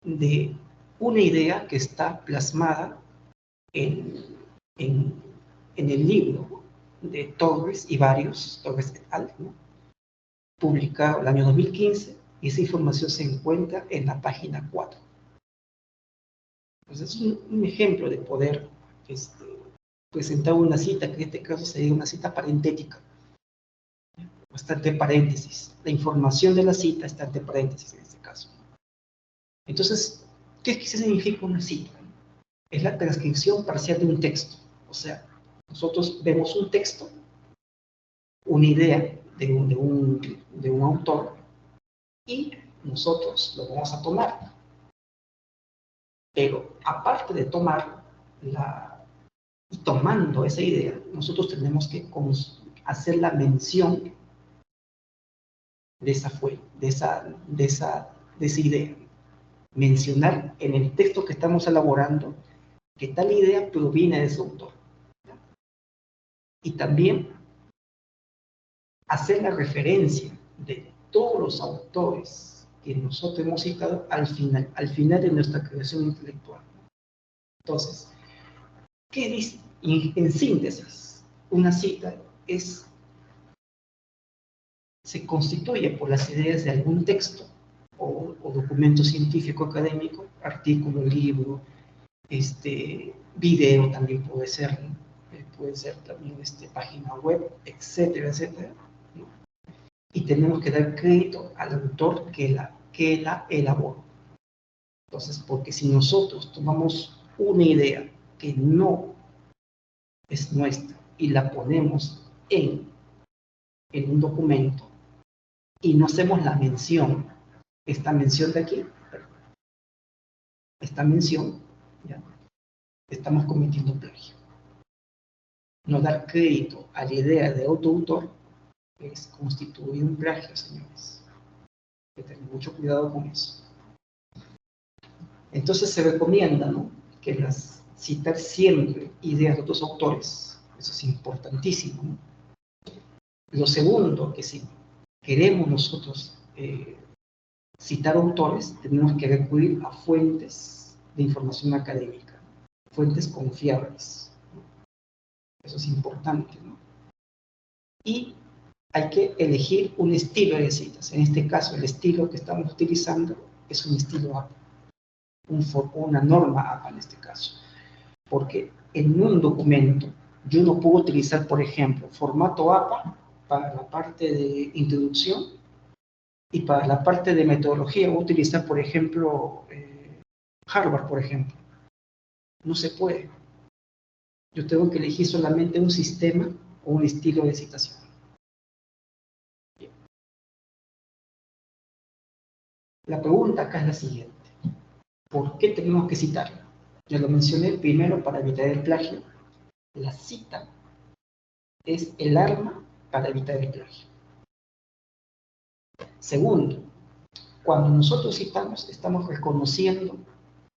S2: de una idea que está plasmada en el libro de Torres y varios, Torres et al., ¿no?, publicado el año 2015, y esa información se encuentra en la página 4. Entonces es un ejemplo de poder presentar una cita, que en este caso sería una cita parentética, está entre paréntesis. La información de la cita está entre paréntesis en este caso. Entonces, ¿qué significa una cita? Es la transcripción parcial de un texto. O sea, nosotros vemos un texto, una idea de un autor, y nosotros lo vamos a tomar. Pero aparte de tomar y tomando esa idea, nosotros tenemos que hacer la mención de esa idea. Mencionar en el texto que estamos elaborando que tal idea proviene de ese autor. Y también hacer la referencia de todos los autores que nosotros hemos citado al final de nuestra creación intelectual. Entonces, ¿qué dice? En síntesis, una cita se constituye por las ideas de algún texto o documento científico académico, artículo, libro, video también puede ser también página web, etcétera, etcétera, ¿no? Y tenemos que dar crédito al autor que la elaboró. Entonces, porque si nosotros tomamos una idea que no es nuestra y la ponemos en un documento y no hacemos la mención, esta mención de aquí, esta mención, ¿ya?, estamos cometiendo plagio. No dar crédito a la idea de otro autor es constituir un plagio, señores. Hay que tener mucho cuidado con eso. Entonces se recomienda, ¿no?, que citar siempre ideas de otros autores. Eso es importantísimo, ¿no? Lo segundo, que si queremos nosotros citar autores, tenemos que recurrir a fuentes de información académica, fuentes confiables, ¿no? Eso es importante, ¿no? Y hay que elegir un estilo de citas. En este caso, el estilo que estamos utilizando es un estilo APA, una norma APA en este caso. Porque en un documento yo no puedo utilizar, por ejemplo, formato APA para la parte de introducción, y para la parte de metodología voy a utilizar, por ejemplo, Harvard, por ejemplo. No se puede. Yo tengo que elegir solamente un sistema o un estilo de citación. Bien. La pregunta acá es la siguiente. ¿Por qué tenemos que citarla? Ya lo mencioné, primero, para evitar el plagio. La cita es el arma para evitar el plagio. Segundo, cuando nosotros citamos, estamos reconociendo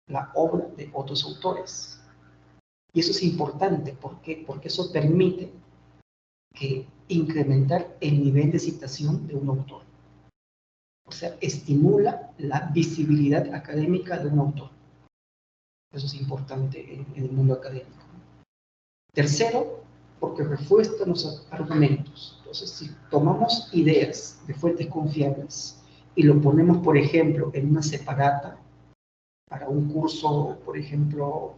S2: la obra de otros autores. Y eso es importante. ¿Por qué? Porque eso permite incrementar el nivel de citación de un autor. O sea, estimula la visibilidad académica de un autor. Eso es importante en el mundo académico. Tercero, porque refuerza los argumentos. Entonces, si tomamos ideas de fuentes confiables y lo ponemos, por ejemplo, en una separata para un curso, por ejemplo,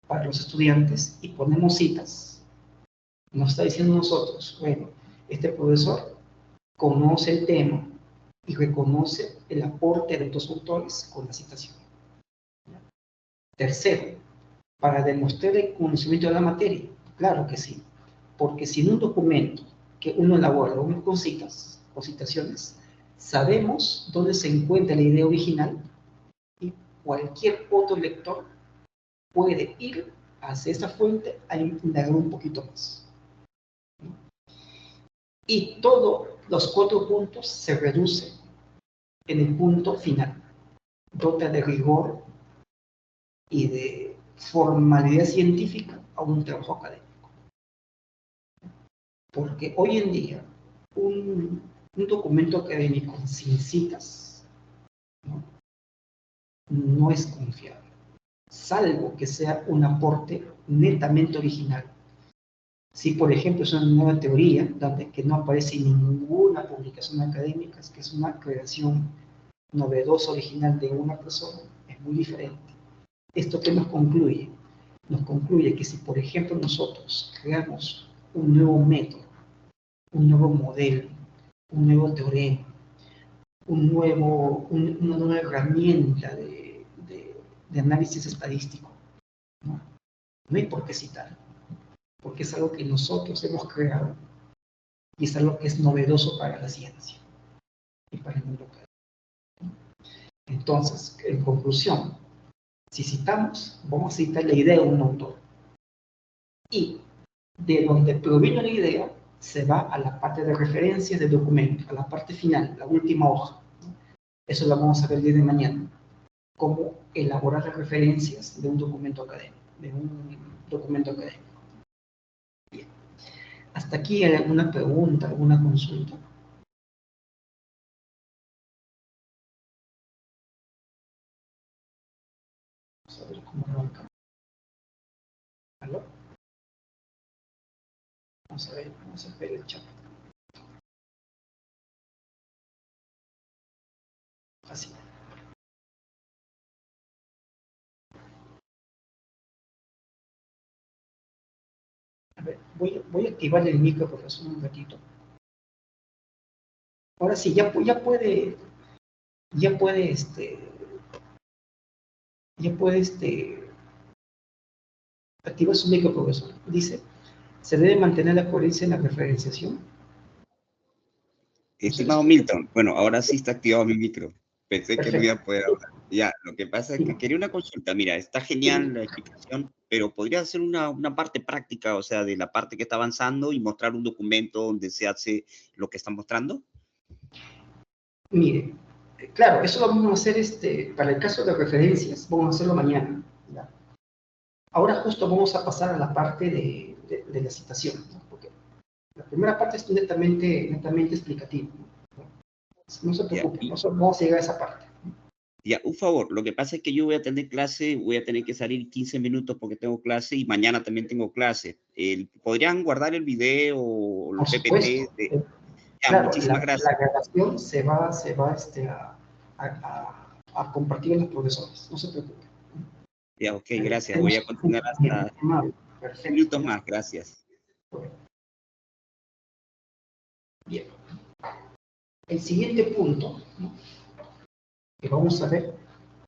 S2: para los estudiantes, y ponemos citas, nos está diciendo nosotros, bueno, este profesor conoce el tema y reconoce el aporte de otros autores con la citación. Tercero, para demostrar el conocimiento de la materia. Claro que sí, porque si en un documento que uno elabora con citas o citaciones, sabemos dónde se encuentra la idea original y cualquier otro lector puede ir hacia esa fuente a indagar un poquito más. Y todos los 4 puntos se reducen en el punto final. Dota de rigor y de formalidad científica a un trabajo académico. Porque hoy en día un documento académico sin citas no es confiable, salvo que sea un aporte netamente original. Si, por ejemplo, es una nueva teoría donde que no aparece ninguna publicación académica, es que es una creación novedosa, original de una persona, es muy diferente. ¿Esto qué nos concluye? Nos concluye que si, por ejemplo, nosotros creamos un nuevo método, un nuevo modelo, un nuevo teorema, una nueva herramienta de análisis estadístico, no hay por qué citar, porque es algo que nosotros hemos creado y es algo que es novedoso para la ciencia y para el mundo académico. Entonces, en conclusión, si citamos, vamos a citar la idea de un autor. Y de donde provino la idea, se va a la parte de referencias del documento, a la parte final, la última hoja. Eso lo vamos a ver el día de mañana. Cómo elaborar las referencias de un documento académico. Bien. ¿Hasta aquí hay alguna pregunta, alguna consulta? Vamos a ver cómo arranca. ¿Aló? Vamos a ver el chat. Así. A ver, voy a activar el micro, profesor, un ratito. Ahora sí, ya puede activar su micro, profesor. Dice, se debe mantener la coherencia en la referenciación.
S4: Estimado Milton, bueno, ahora sí está activado mi micro. Pensé que no iba a poder hablar. Ya, lo que pasa es que quería una consulta. Mira, está genial la explicación, pero podría hacer una parte práctica, o sea, de la parte que está avanzando y mostrar un documento donde se hace lo que está mostrando.
S2: Mire, claro, eso lo vamos a hacer para el caso de referencias, vamos a hacerlo mañana. ¿Ya? Ahora justo vamos a pasar a la parte de la citación, ¿no? Porque la primera parte es netamente explicativa. No se preocupe, vamos a llegar a esa parte.
S4: Ya, un favor, lo que pasa es que yo voy a tener clase, voy a tener que salir 15 minutos porque tengo clase y mañana también tengo clase. ¿Podrían guardar el video o los PPT? Ya,
S2: claro,
S4: muchísimas gracias.
S2: La grabación se va a compartir en los profesores, no se preocupe.
S4: Ya, ok, gracias. Voy a continuar hasta 10 minutos más, gracias.
S2: Bien. El siguiente punto, ¿no?, que vamos a ver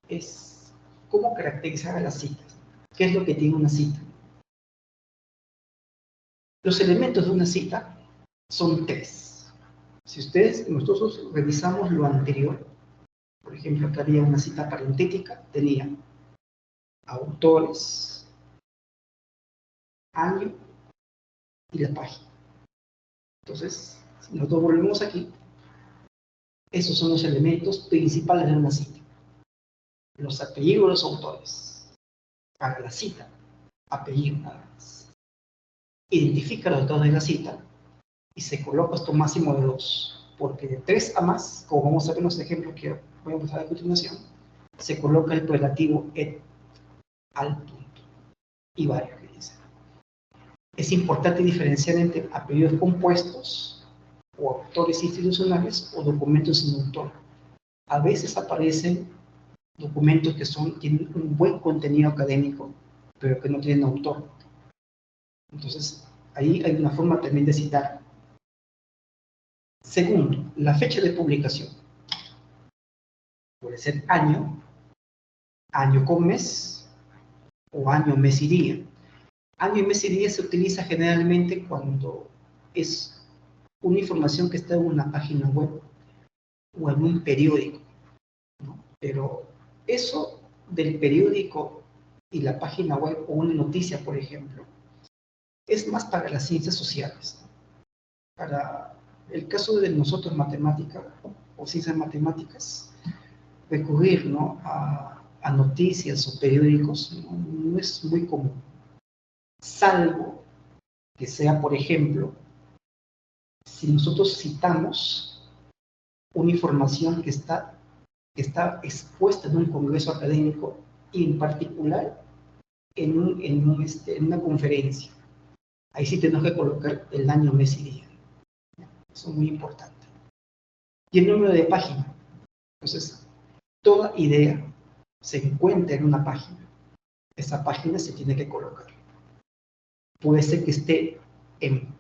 S2: es cómo caracterizar a las citas. ¿Qué es lo que tiene una cita? Los elementos de una cita son 3. Si nosotros revisamos lo anterior, por ejemplo, acá había una cita parentética, tenía autores, año y la página. Entonces, si nosotros volvemos aquí, esos son los elementos principales de una cita. Los apellidos de los autores. Para la cita, apellido nada más. Identifica los autores de la cita y se coloca esto máximo de 2, porque de 3 a más, como vamos a ver en los ejemplos que voy a mostrar a continuación, se coloca el relativo et al punto y varios que dicen. Es importante diferenciar entre apellidos compuestos o autores institucionales o documentos sin autor. A veces aparecen documentos que tienen un buen contenido académico, pero que no tienen autor. Entonces, ahí hay una forma también de citar. Segundo, la fecha de publicación. Puede ser año con mes, o año, mes y día. Año y mes y día se utiliza generalmente cuando es una información que está en una página web o en un periódico, ¿no? Pero eso del periódico y la página web o una noticia, por ejemplo, es más para las ciencias sociales, ¿no? Para el caso de nosotros matemática o ciencias matemáticas, recurrir, ¿no?, a noticias o periódicos no es muy común, salvo que sea, por ejemplo, si nosotros citamos una información que está expuesta en un congreso académico y en particular en una conferencia. Ahí sí tenemos que colocar el año, mes y día. Eso es muy importante. Y el número de página. Entonces, toda idea se encuentra en una página. Esa página se tiene que colocar. Puede ser que esté en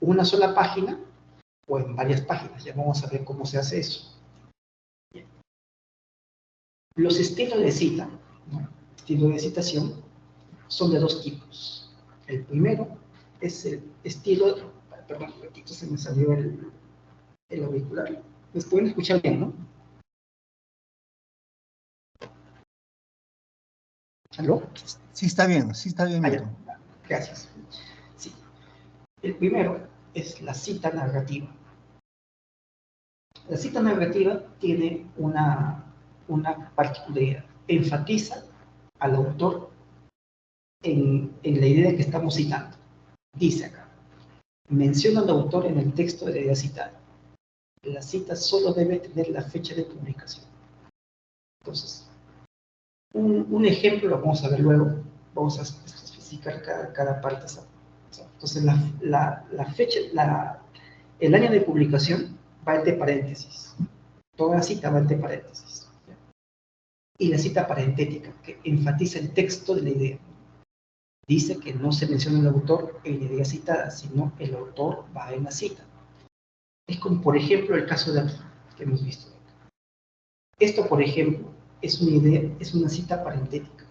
S2: una sola página o en varias páginas. Ya vamos a ver cómo se hace eso. Bien. Los estilos de cita, ¿no?, estilo de citación, son de dos tipos. El primero es el estilo, perdón, un ratito se me salió el auricular. ¿Me pueden escuchar bien, no? ¿Aló?
S3: Sí, está bien, Milton.
S2: Gracias. Sí. El primero es la cita narrativa. La cita narrativa tiene una particularidad. Enfatiza al autor en la idea que estamos citando. Dice acá, menciona al autor en el texto de la idea citada. La cita solo debe tener la fecha de publicación. Entonces, un ejemplo lo vamos a ver luego. Vamos a especificar cada parte. Entonces, la fecha, el año de publicación va entre paréntesis. Toda cita va entre paréntesis. Y la cita parentética, que enfatiza el texto de la idea. Dice que no se menciona el autor en la idea citada, sino el autor va en la cita. Es como, por ejemplo, el caso de aquí, que hemos visto. Esto, por ejemplo, es una idea, es una cita parentética.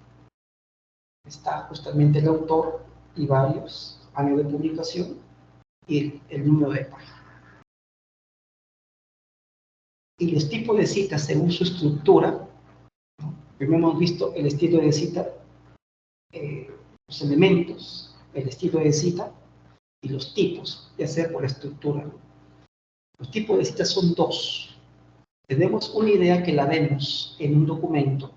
S2: Está justamente el autor y varios años de publicación y el número de página. Y los tipos de citas según su estructura, ¿no? Primero hemos visto el estilo de cita, los elementos, el estilo de cita y los tipos, ya sea por la estructura, ¿no? Los tipos de citas son dos. Tenemos una idea que la vemos en un documento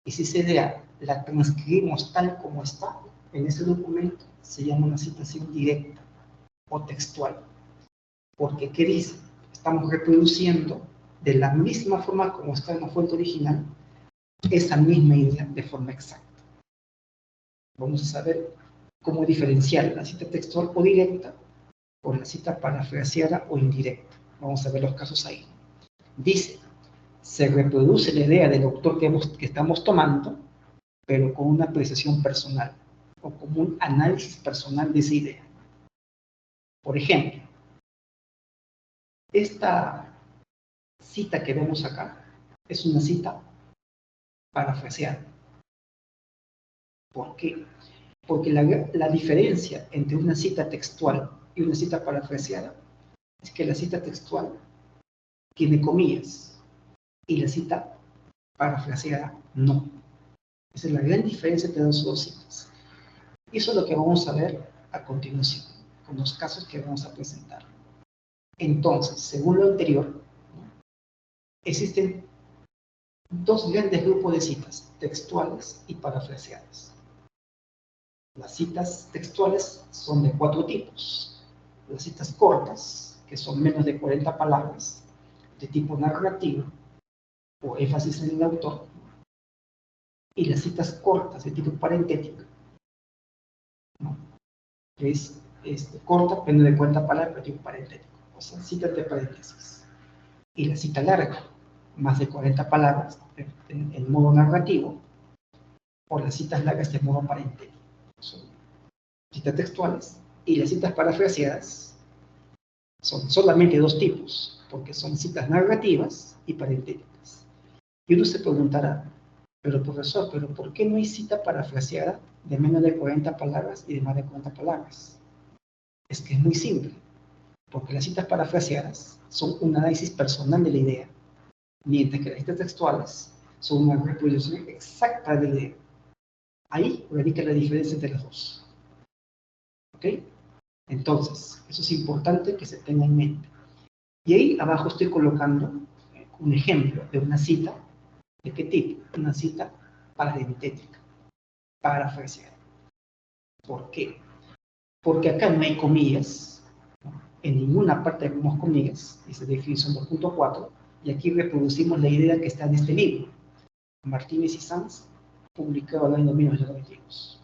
S2: y si esa idea la transcribimos tal como está en ese documento, se llama una citación directa o textual. Porque, ¿qué dice? Estamos reproduciendo de la misma forma como está en la fuente original esa misma idea de forma exacta. Vamos a saber cómo diferenciar la cita textual o directa o la cita parafraseada o indirecta. Vamos a ver los casos ahí. Dice, se reproduce la idea del autor que estamos tomando, pero con una apreciación personal o como un análisis personal de esa idea. Por ejemplo, esta cita que vemos acá es una cita parafraseada. ¿Por qué? Porque la diferencia entre una cita textual y una cita parafraseada es que la cita textual tiene comillas y la cita parafraseada no. Esa es la gran diferencia entre las dos citas. Y eso es lo que vamos a ver a continuación, con los casos que vamos a presentar. Entonces, según lo anterior, ¿no?, existen dos grandes grupos de citas, textuales y parafraseadas. Las citas textuales son de 4 tipos. Las citas cortas, que son menos de 40 palabras, de tipo narrativo o énfasis en el autor, y las citas cortas de tipo parentético, ¿no?, que es corta, menos de 40 palabras, de tipo parentético, o sea, citas de paréntesis. Y la cita larga, más de 40 palabras, en modo narrativo, o las citas largas de modo parentético. Son citas textuales, y las citas parafraseadas son solamente 2 tipos, porque son citas narrativas y parentéticas. Y uno se preguntará, pero profesor, ¿pero por qué no hay cita parafraseada de menos de 40 palabras y de más de 40 palabras? Es que es muy simple, porque las citas parafraseadas son un análisis personal de la idea, mientras que las citas textuales son una reproducción exacta de la idea. Ahí radica la diferencia entre las dos. ¿Ok? Entonces, eso es importante que se tenga en mente. Y ahí abajo estoy colocando un ejemplo de una cita. ¿De qué tipo? Una cita parentética, parafraseada. ¿Por qué? Porque acá no hay comillas. En ninguna parte vemos comillas. Dice definición 2.4. Y aquí reproducimos la idea que está en este libro. Martínez y Sanz, publicado en el año 1992.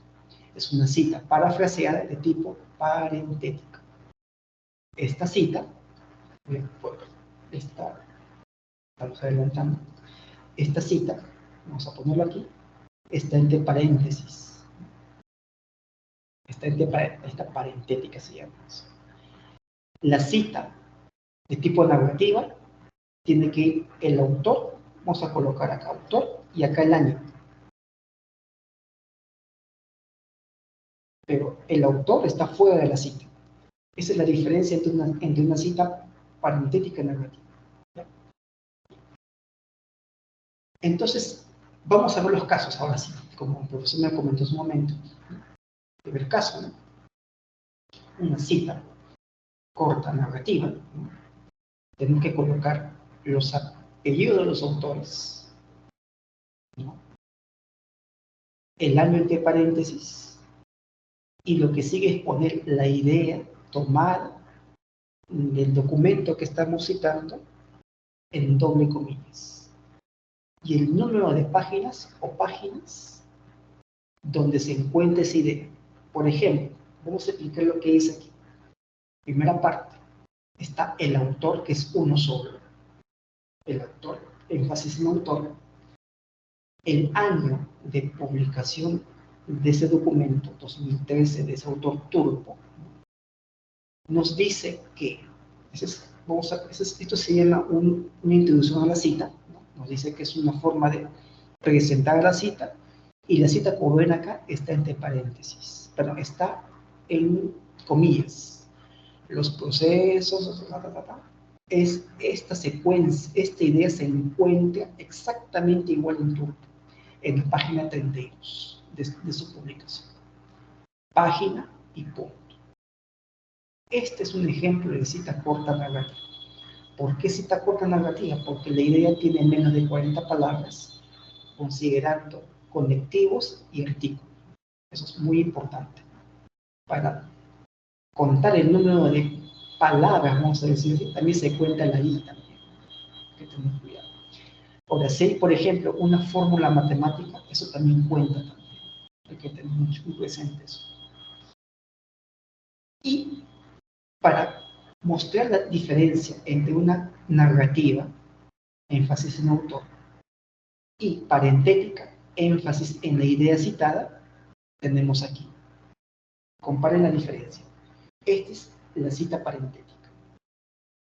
S2: Es una cita parafraseada de tipo parentética. Esta cita, estamos adelantando, esta cita, vamos a ponerlo aquí, está entre paréntesis. Esta parentética se llama eso. La cita de tipo narrativa tiene que ir el autor, vamos a colocar acá autor y acá el año. Pero el autor está fuera de la cita. Esa es la diferencia entre una cita parentética y narrativa. Entonces, vamos a ver los casos ahora sí, como el profesor me comentó hace un momento. Primer caso, ¿no? Una cita corta, narrativa, ¿no? Tenemos que colocar los apellidos de los autores, ¿no? El año entre paréntesis, y lo que sigue es poner la idea tomada del documento que estamos citando en doble comillas. Y el número de páginas o páginas donde se encuentra esa idea. Por ejemplo, vamos a explicar lo que dice aquí. Primera parte, está el autor, que es uno solo. El autor, énfasis en autor. El año de publicación de ese documento, 2013, de ese autor turco, nos dice que, esto se llama una introducción a la cita, ¿no? Nos dice que es una forma de presentar la cita, y la cita, como ven acá, está entre paréntesis, perdón, está en comillas. Los procesos, es esta secuencia, esta idea se encuentra exactamente igual en turco, en la página 32 de su publicación. Página y punto. Este es un ejemplo de cita corta narrativa. ¿Por qué cita corta narrativa? Porque la idea tiene menos de 40 palabras, considerando conectivos y artículos. Eso es muy importante. Para contar el número de palabras, vamos a decir así, también se cuenta la I también. Hay que tener cuidado. Ahora, si hay, por ejemplo, una fórmula matemática, eso también cuenta también. Hay que tener muy presente eso. Y para mostrar la diferencia entre una narrativa, énfasis en autor, y parentética, énfasis en la idea citada, tenemos aquí. Comparen la diferencia. Esta es la cita parentética.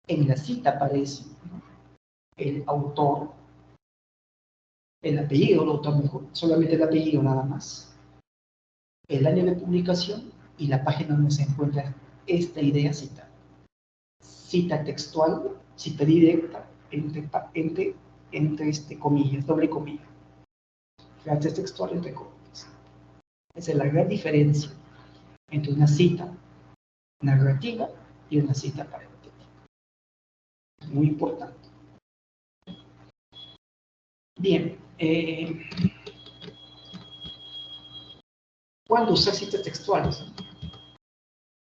S2: En la cita aparece, ¿no?, el autor, el apellido del autor, mejor, solamente el apellido nada más, el año de publicación y la página donde se encuentra esta idea citada. Cita textual, cita directa, entre comillas, doble comilla. Frase textual entre comillas. Esa es la gran diferencia entre una cita narrativa y una cita parentética. Es muy importante. Bien. ¿Cuándo usar citas textuales?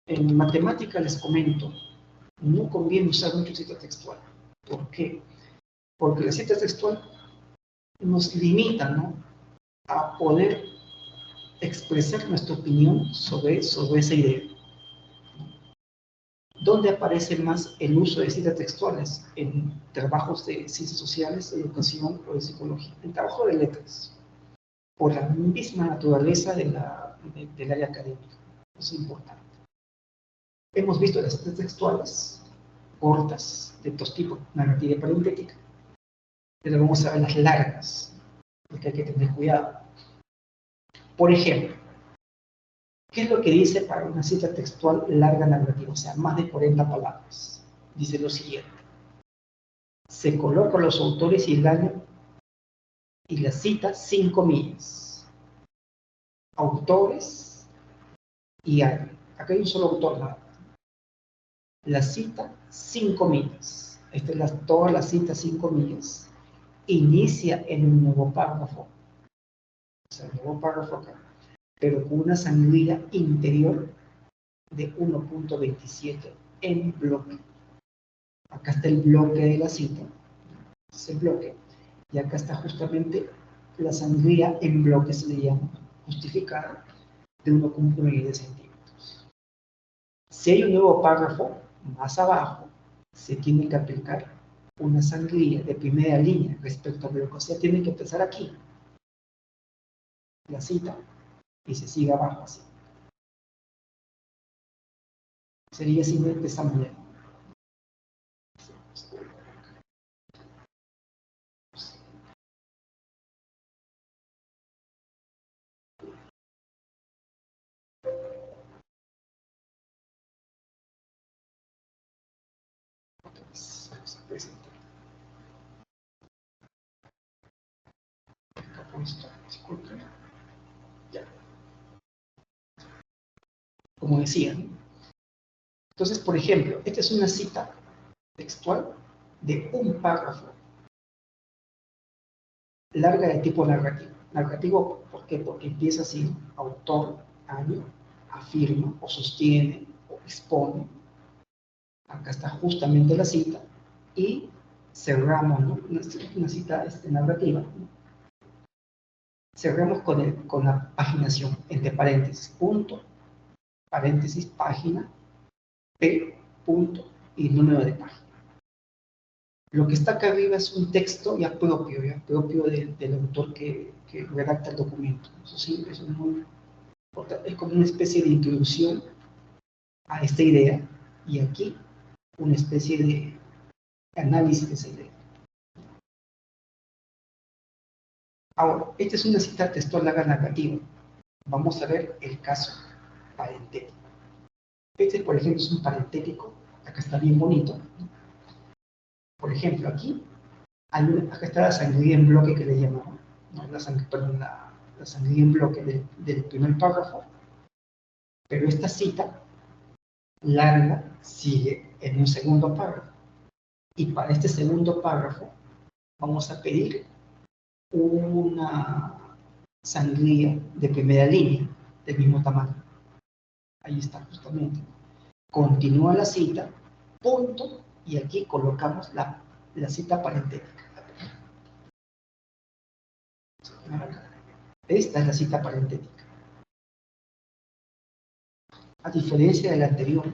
S2: En matemática les comento, no conviene usar mucho cita textual. ¿Por qué? Porque la cita textual nos limita, ¿no?, a poder expresar nuestra opinión sobre esa idea. ¿Dónde aparece más el uso de citas textuales? En trabajos de ciencias sociales, educación o de psicología. En trabajo de letras, por la misma naturaleza del área académica. Es importante. Hemos visto las citas textuales cortas, de dos tipos, narrativa y parentética. Pero vamos a ver las largas, porque hay que tener cuidado. Por ejemplo, ¿qué es lo que dice para una cita textual larga narrativa? O sea, más de 40 palabras. Dice lo siguiente. Se colocan los autores y el año y la cita sin comillas. Autores y año. Acá hay un solo autor nada. La cita sin comillas. Esta es toda la cita sin comillas. Inicia en un nuevo párrafo. O sea, un nuevo párrafo acá. Pero con una sangría interior de 1.27 en bloque. Acá está el bloque de la cita. Es el bloque. Y acá está justamente la sangría en bloque, se le llama, justificada, de 1.9 centímetros. Si hay un nuevo párrafo, más abajo, se tiene que aplicar una sangría de primera línea respecto al bloque. O sea, tiene que empezar aquí, la cita, y se sigue abajo así. Sería así de esta manera. Como decía, ¿no? Entonces, por ejemplo, esta es una cita textual de un párrafo larga de tipo narrativo. Narrativo, ¿por qué? Porque empieza así, autor, año, afirma, o sostiene, o expone. Acá está justamente la cita, y cerramos, ¿no? Una cita narrativa, ¿no? Cerramos con la paginación, entre paréntesis, punto, paréntesis, página, P, punto, y número de página. Lo que está acá arriba es un texto ya propio del autor que redacta el documento. Eso sí, eso es como una especie de introducción a esta idea, y aquí una especie de análisis de esa idea. Ahora, esta es una cita textual larga narrativa. Vamos a ver el caso parentético. Este, por ejemplo, es un parentético. Acá está bien bonito. Por ejemplo, aquí, acá está la sangría en bloque que le llamamos. No, la sangría en bloque del primer párrafo. Pero esta cita larga sigue en un segundo párrafo. Y para este segundo párrafo vamos a pedir una sangría de primera línea del mismo tamaño. Ahí está justamente. Continúa la cita, punto, y aquí colocamos la cita parentética. Esta es la cita parentética. A diferencia de la anterior,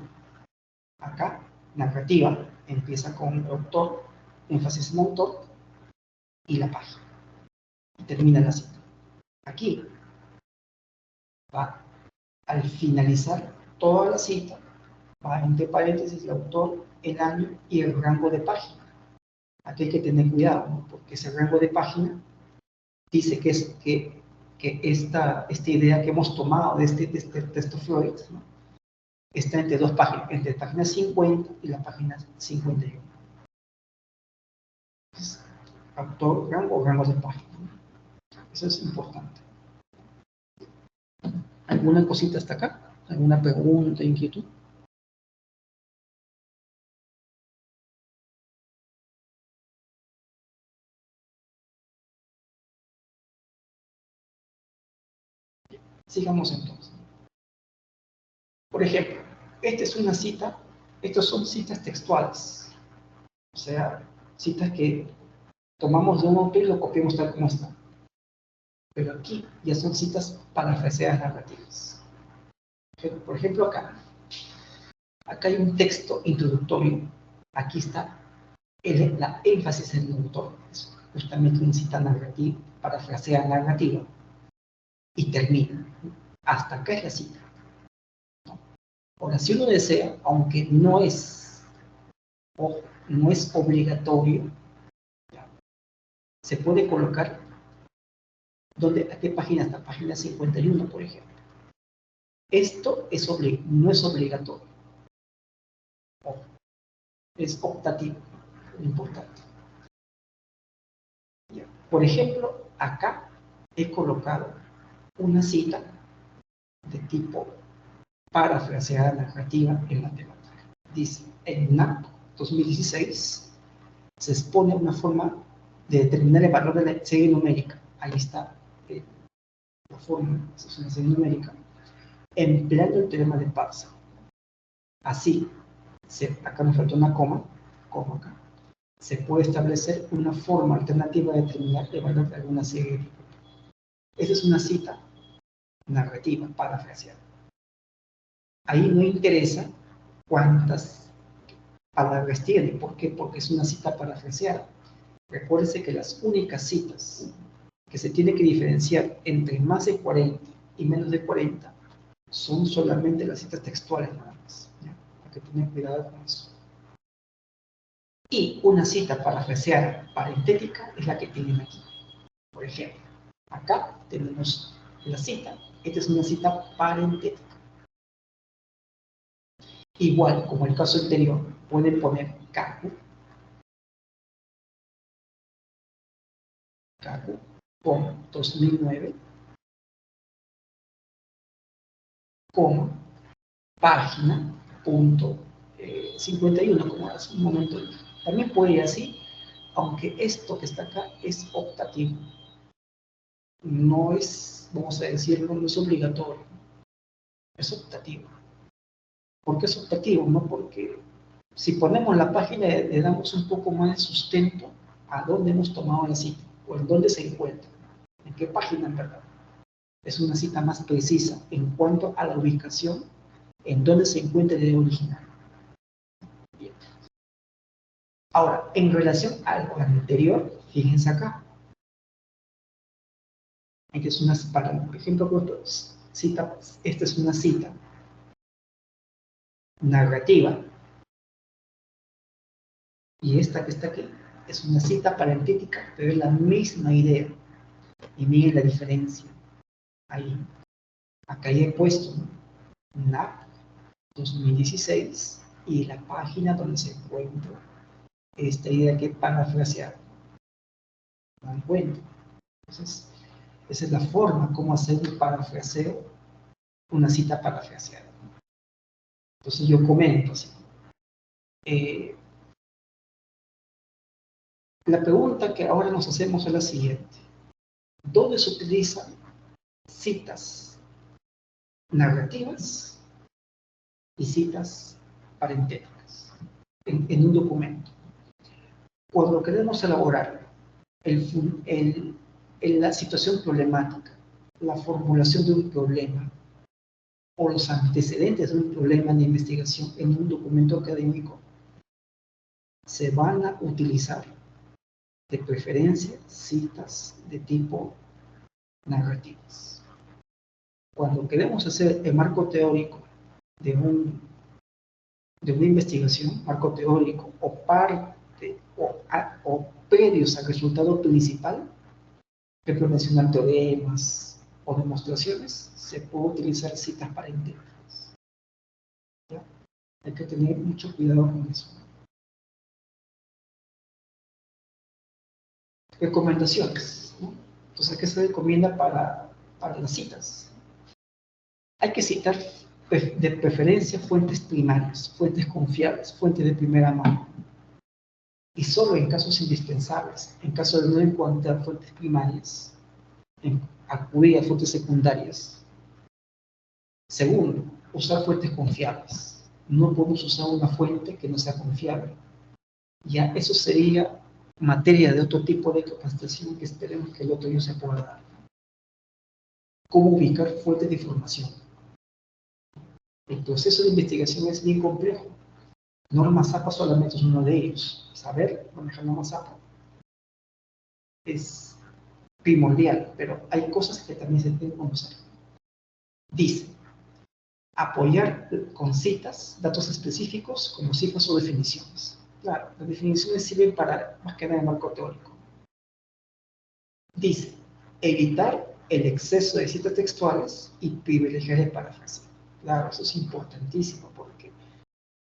S2: acá, narrativa, empieza con el autor, énfasis en autor, y la página. Y termina la cita. Aquí va, al finalizar toda la cita, va entre paréntesis el autor, el año y el rango de página. Aquí hay que tener cuidado, ¿no? Porque ese rango de página dice que esta idea que hemos tomado de este texto Freud, ¿no? Está entre dos páginas, entre página 50 y la página 51. Entonces, autor, rango o rangos de página, ¿no? Eso es importante. ¿Alguna cosita hasta acá? ¿Alguna pregunta, inquietud? Sigamos entonces. Por ejemplo, esta es una cita, estas son citas textuales. O sea, citas que tomamos de un autor y lo copiamos tal como está. Pero aquí ya son citas parafraseadas narrativas. Por ejemplo, acá hay un texto introductorio. Aquí está la énfasis en el autor. Es justamente una cita narrativa, parafraseada narrativa. Y termina. Hasta acá es la cita. Ahora, si uno desea, aunque no es obligatorio, se puede colocar ¿a qué página está? Página 51, por ejemplo. Esto no es obligatorio. Es optativo, lo importante. Por ejemplo, acá he colocado una cita de tipo parafraseada narrativa en matemática. Dice, en NAP 2016 se expone una forma de determinar el valor de la serie numérica. Ahí está la forma, es una serie numérica, empleando el teorema de Parse. Así, acá me falta una coma acá. Se puede establecer una forma alternativa de determinar el valor de alguna serie. Esa es una cita narrativa parafraseada. Ahí no interesa cuántas palabras tiene. ¿Por qué? Porque es una cita parafraseada. Recuérdese que las únicas citas que se tiene que diferenciar entre más de 40 y menos de 40 son solamente las citas textuales nada más. ¿Ya? Hay que tener cuidado con eso. Y una cita parafraseada parentética es la que tienen aquí. Por ejemplo, acá tenemos la cita. Esta es una cita parentética. Igual, como el caso anterior, pueden poner Kaku, con 2009, como página, punto 51, como hace un momento. También puede ir así, aunque esto que está acá es optativo. No es, vamos a decirlo, no es obligatorio. Es optativo. ¿Por qué es optativo? No porque si ponemos la página le damos un poco más de sustento a dónde hemos tomado la cita o en dónde se encuentra, en qué página en verdad. Es una cita más precisa en cuanto a la ubicación en donde se encuentra el idea original. Bien. Ahora, en relación a lo anterior, fíjense acá. Esta es una, por ejemplo, cita, esta es una cita narrativa y esta que está aquí es una cita parentética, pero es la misma idea. Y miren la diferencia. Ahí, acá ya he puesto, ¿no? NAP 2016 y la página donde se encuentra esta idea que parafrasear. ¿No dan cuenta? Entonces, esa es la forma como hacer un parafraseo, una cita parafraseada. Entonces yo comento así. La pregunta que ahora nos hacemos es la siguiente. ¿Dónde se utilizan citas narrativas y citas parentéticas en un documento? Cuando queremos elaborar la situación problemática, la formulación de un problema o los antecedentes de un problema de investigación en un documento académico, se van a utilizar de preferencia citas de tipo narrativas. Cuando queremos hacer el marco teórico de una investigación, marco teórico o parte o previos al resultado principal, por ejemplo, mencionar teoremas o demostraciones, se puede utilizar citas parentéticas. ¿Ya? Hay que tener mucho cuidado con eso. Recomendaciones, ¿no? Entonces, ¿qué se recomienda para las citas? Hay que citar de preferencia fuentes primarias, fuentes confiables, fuentes de primera mano. Y solo en casos indispensables, en caso de no encontrar fuentes primarias, acudir a fuentes secundarias. Segundo, usar fuentes confiables. No podemos usar una fuente que no sea confiable. Ya eso sería materia de otro tipo de capacitación que esperemos que el otro año se pueda dar. ¿Cómo ubicar fuentes de información? El proceso de investigación es bien complejo. Norma Zappa solamente es uno de ellos. Saber manejar Norma Zappa es primordial, pero hay cosas que también se tienen que conocer. Dice, apoyar con citas, datos específicos como cifras o definiciones. Claro, las definiciones sirven para más que nada el marco teórico. Dice, evitar el exceso de citas textuales y privilegiar el parafraseo. Claro, eso es importantísimo porque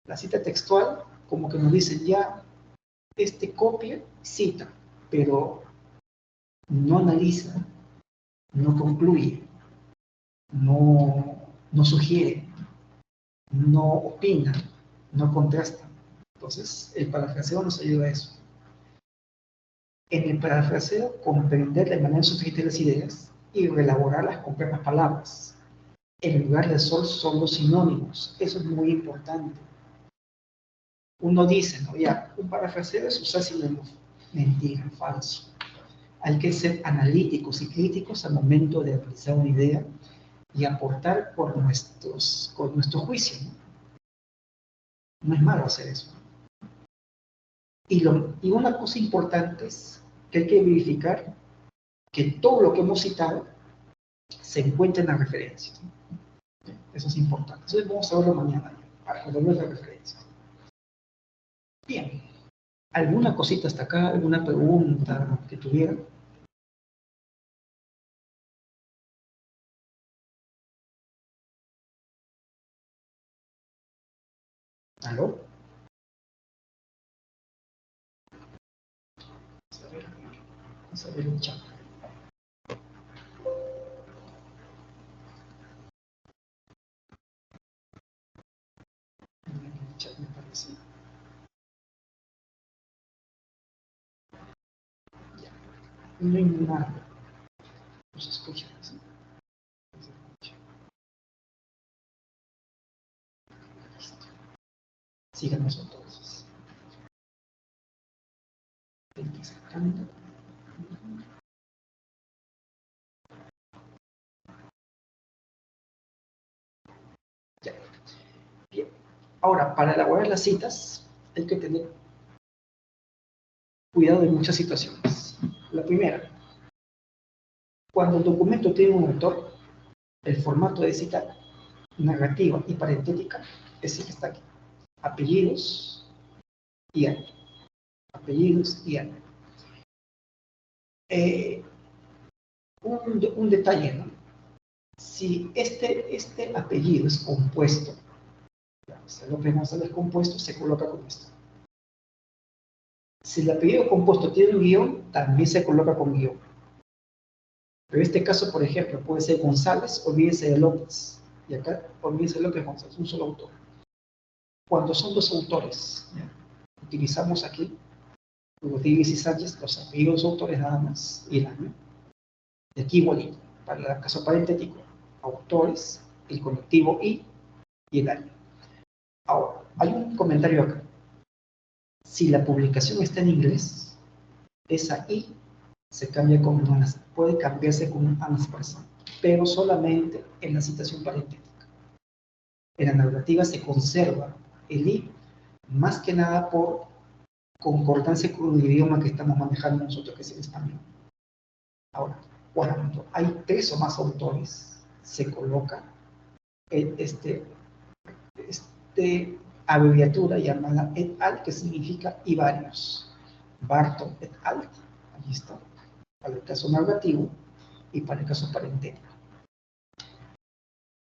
S2: la cita textual, como que nos dicen ya, copia, cita, pero no analiza, no concluye, no sugiere, no opina, no contrasta. Entonces, el parafraseo nos ayuda a eso. En el parafraseo, comprender de manera suficiente las ideas y reelaborarlas con pocas palabras. En lugar de son los sinónimos. Eso es muy importante. Uno dice, ¿no? Ya, un parafraseo es usar sinónimos. Mentira, falso. Hay que ser analíticos y críticos al momento de analizar una idea y aportar con nuestro juicio, ¿no? No es malo hacer eso. Y una cosa importante es que hay que verificar que todo lo que hemos citado se encuentra en las referencias, ¿no? Eso es importante. Entonces vamos a verlo mañana, para ver las referencias. Bien. ¿Alguna cosita hasta acá? ¿Alguna pregunta que tuvieran? ¿Aló? Vamos a ver el chat. El chat me parece. Ya. No hay nada. No se escucha, ¿sí? No se escucha. Listo. Síganos entonces. Estoy sacando. Ya. Bien. Ahora, para elaborar las citas, hay que tener cuidado en muchas situaciones. La primera, cuando el documento tiene un autor, el formato de cita narrativa y parentética es el que está aquí. Apellidos y año. Apellidos y año. Un detalle, ¿no? Si este apellido es compuesto, si López González compuesto, se coloca con esto. Si el apellido compuesto tiene un guión, también se coloca con guión. Pero en este caso, por ejemplo, puede ser González, olvídese de López. Y acá, olvídese de López González, un solo autor. Cuando son dos autores, ¿ya? Utilizamos aquí, Rodríguez y Sánchez, los apellidos autores nada más, y el año. De aquí igualito, para el caso parentético, autores, el colectivo y el año. Ahora, hay un comentario acá. Si la publicación está en inglés, esa I se cambia con un ANAS, puede cambiarse con un anaspasam, pero solamente en la citación parentética. En la narrativa se conserva el I, más que nada por concordancia con el idioma que estamos manejando nosotros, que es el español. Ahora, cuando hay tres o más autores, se coloca este abreviatura llamada et al, que significa y varios. Barton et al, allí está, para el caso narrativo y para el caso parentético.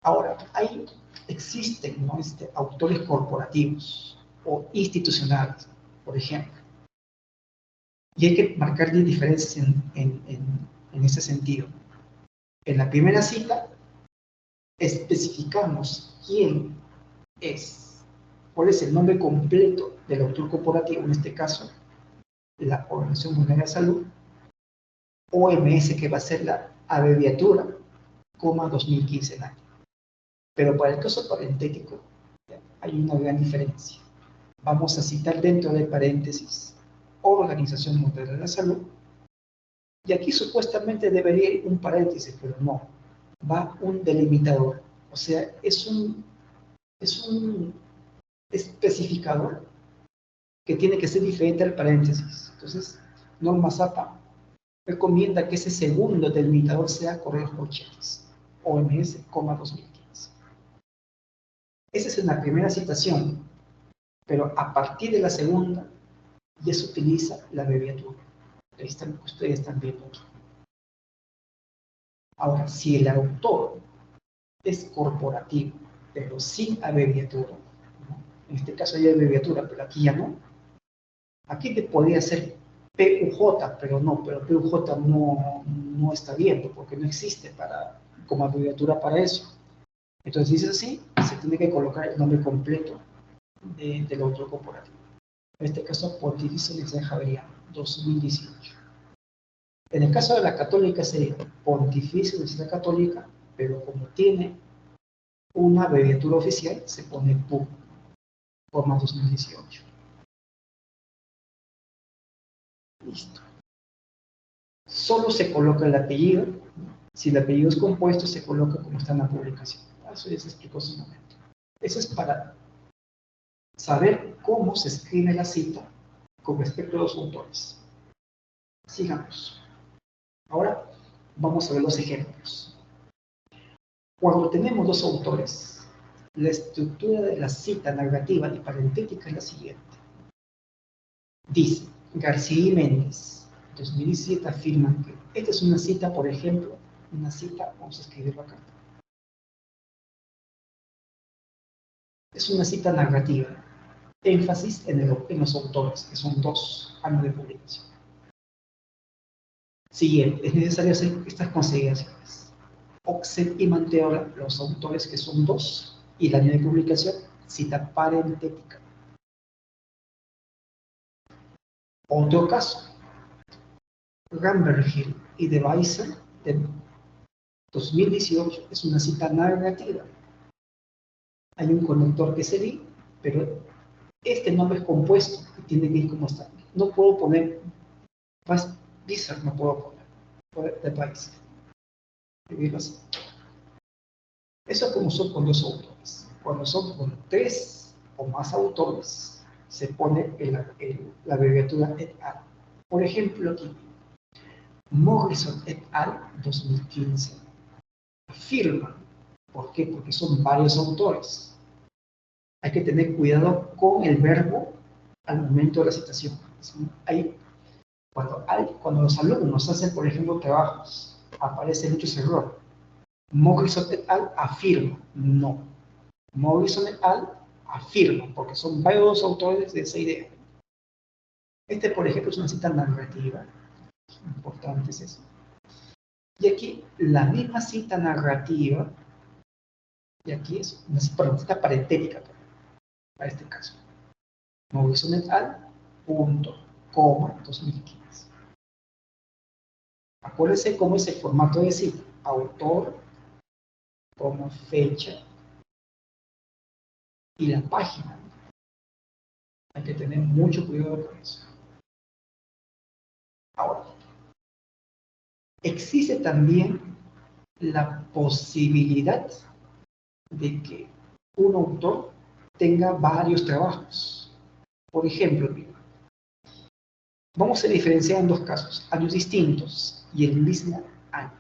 S2: Ahora, existen, ¿no? Autores corporativos o institucionales, por ejemplo. Y hay que marcar diferencias en ese sentido. En la primera cita, especificamos quién es, cuál es el nombre completo del autor corporativo, en este caso, la Organización Mundial de la Salud, OMS, que va a ser la abreviatura, 2015 en año. Pero para el caso parentético, hay una gran diferencia. Vamos a citar dentro del paréntesis Organización Mundial de la Salud, y aquí supuestamente debería ir un paréntesis, pero no, va un delimitador, o sea, es un especificador que tiene que ser diferente al paréntesis. Entonces, Norma Zappa recomienda que ese segundo delimitador sea correos corchetes, OMS, 2015. Esa es en la primera citación, pero a partir de la segunda ya se utiliza la abreviatura. Ahí están, ustedes están viendo aquí. Ahora, si el autor es corporativo, pero sin abreviatura, ¿no? En este caso hay abreviatura, pero aquí ya no, aquí te podría ser PUJ, pero PUJ no está bien, porque no existe como abreviatura para eso. Entonces, si es así, se tiene que colocar el nombre completo del autor corporativo. En este caso, Pontificia Universidad Javeriana, 2018. En el caso de la católica sería Pontificia Universidad Católica, pero como tiene una abreviatura oficial, se pone PU, forma 2018. Listo. Solo se coloca el apellido. Si el apellido es compuesto, se coloca como está en la publicación. Eso ya se explicó hace un momento. Eso es para saber cómo se escribe la cita con respecto a los autores. Sigamos. Ahora vamos a ver los ejemplos. Cuando tenemos dos autores, la estructura de la cita narrativa y parentética es la siguiente. Dice, García y Méndez, 2017, afirman que esta es una cita, por ejemplo, una cita, vamos a escribirlo acá. Es una cita narrativa. Énfasis en los autores, que son 2 años de publicación. Siguiente, es necesario hacer estas consideraciones. Oxen y Manteola, los autores que son 2, y el año de publicación, cita parentética. Otro caso, Ramberhill y De Weiser, de 2018, es una cita narrativa. Hay un conector que se di, pero este nombre es compuesto y tiene que ir como está. No puedo poner Weiser, no puedo poner De Weiser. Eso como son con 2 autores. Cuando son con 3 o más autores, se pone la abreviatura et al. Por ejemplo, aquí, Morrison et al. 2015. Afirman. ¿Por qué? Porque son varios autores. Hay que tener cuidado con el verbo al momento de la citación. Cuando los alumnos hacen, por ejemplo, trabajos, aparecen muchos errores. Morrison et al. Afirma. No. Morrison et al. Afirma, porque son varios autores de esa idea. Este, por ejemplo, es una cita narrativa. Importante es eso. Y aquí, la misma cita narrativa, y aquí es una cita parentética para este caso. Morrison et al. Punto, coma, 2015. Acuérdense cómo es el formato de cita. Autor, como fecha, y la página. Hay que tener mucho cuidado con eso. Ahora, existe también la posibilidad de que un autor tenga varios trabajos. Por ejemplo, vamos a diferenciar en 2 casos, años distintos y el mismo año.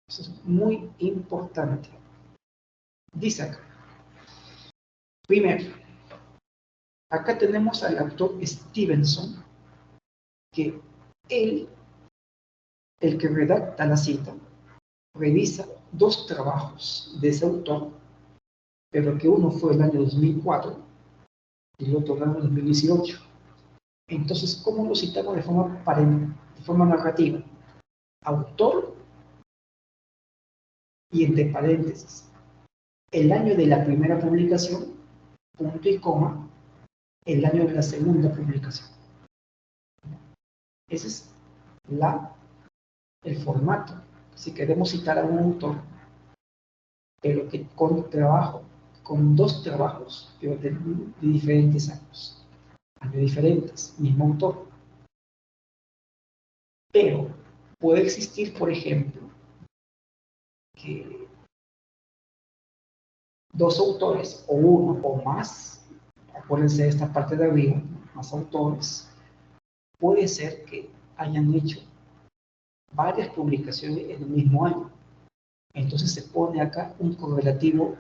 S2: Eso es muy importante. Dice acá. Primero, acá tenemos al autor Stevenson, que él, el que redacta la cita, revisa 2 trabajos de ese autor, pero que uno fue el año 2004 y el otro el año 2018. Entonces, ¿cómo lo citamos de forma narrativa? Autor y entre paréntesis, el año de la primera publicación, punto y coma, el año de la segunda publicación. Ese es el formato. Si queremos citar a un autor, pero que con 2 trabajos, pero de diferentes años diferentes, mismo autor. Pero puede existir, por ejemplo, que 2 autores, o uno o más, acuérdense de esta parte de arriba, más autores, puede ser que hayan hecho varias publicaciones en el mismo año. Entonces se pone acá un correlativo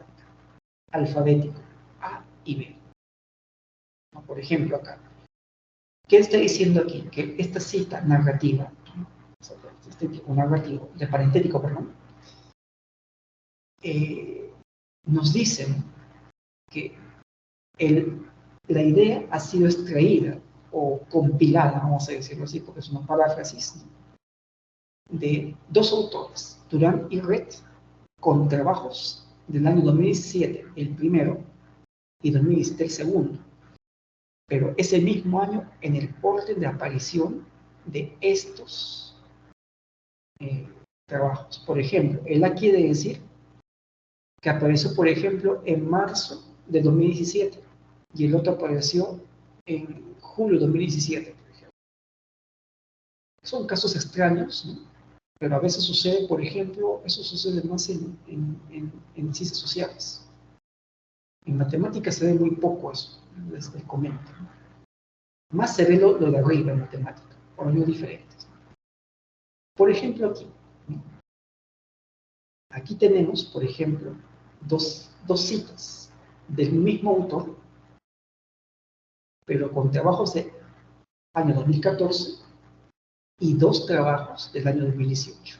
S2: alfabético, A y B. Por ejemplo, acá. ¿Qué está diciendo aquí? Que esta cita narrativa, este tipo narrativo, de parentético, perdón, nos dicen que la idea ha sido extraída o compilada, vamos a decirlo así, porque es una paráfrasis, ¿no?, de dos autores, Durán y Red, con trabajos del año 2017, el primero, y 2017, el segundo. Pero ese mismo año, en el orden de aparición de estos trabajos. Por ejemplo, él aquí quiere decir que apareció, por ejemplo, en marzo de 2017, y el otro apareció en julio de 2017, por ejemplo. Son casos extraños, ¿no?, pero a veces sucede, por ejemplo, eso sucede más en ciencias sociales. En matemáticas se ve muy poco eso, les comento. Más se ve lo de arriba en matemática, por medio diferentes. Por ejemplo, aquí. Aquí tenemos, por ejemplo, dos citas del mismo autor, pero con trabajos del año 2014 y dos trabajos del año 2018.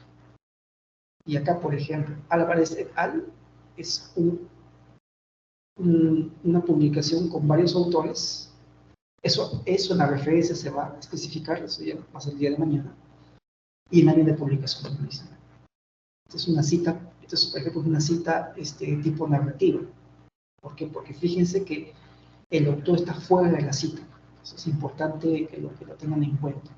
S2: Y acá, por ejemplo, Álvarez et al. Es una publicación con varios autores. Eso en la referencia se va a especificar, eso ya va a ser el día de mañana, y el año de publicación de Esta es una cita, por ejemplo, una cita tipo narrativa. ¿Por qué? Porque fíjense que el autor está fuera de la cita. Eso es importante que lo tengan en cuenta.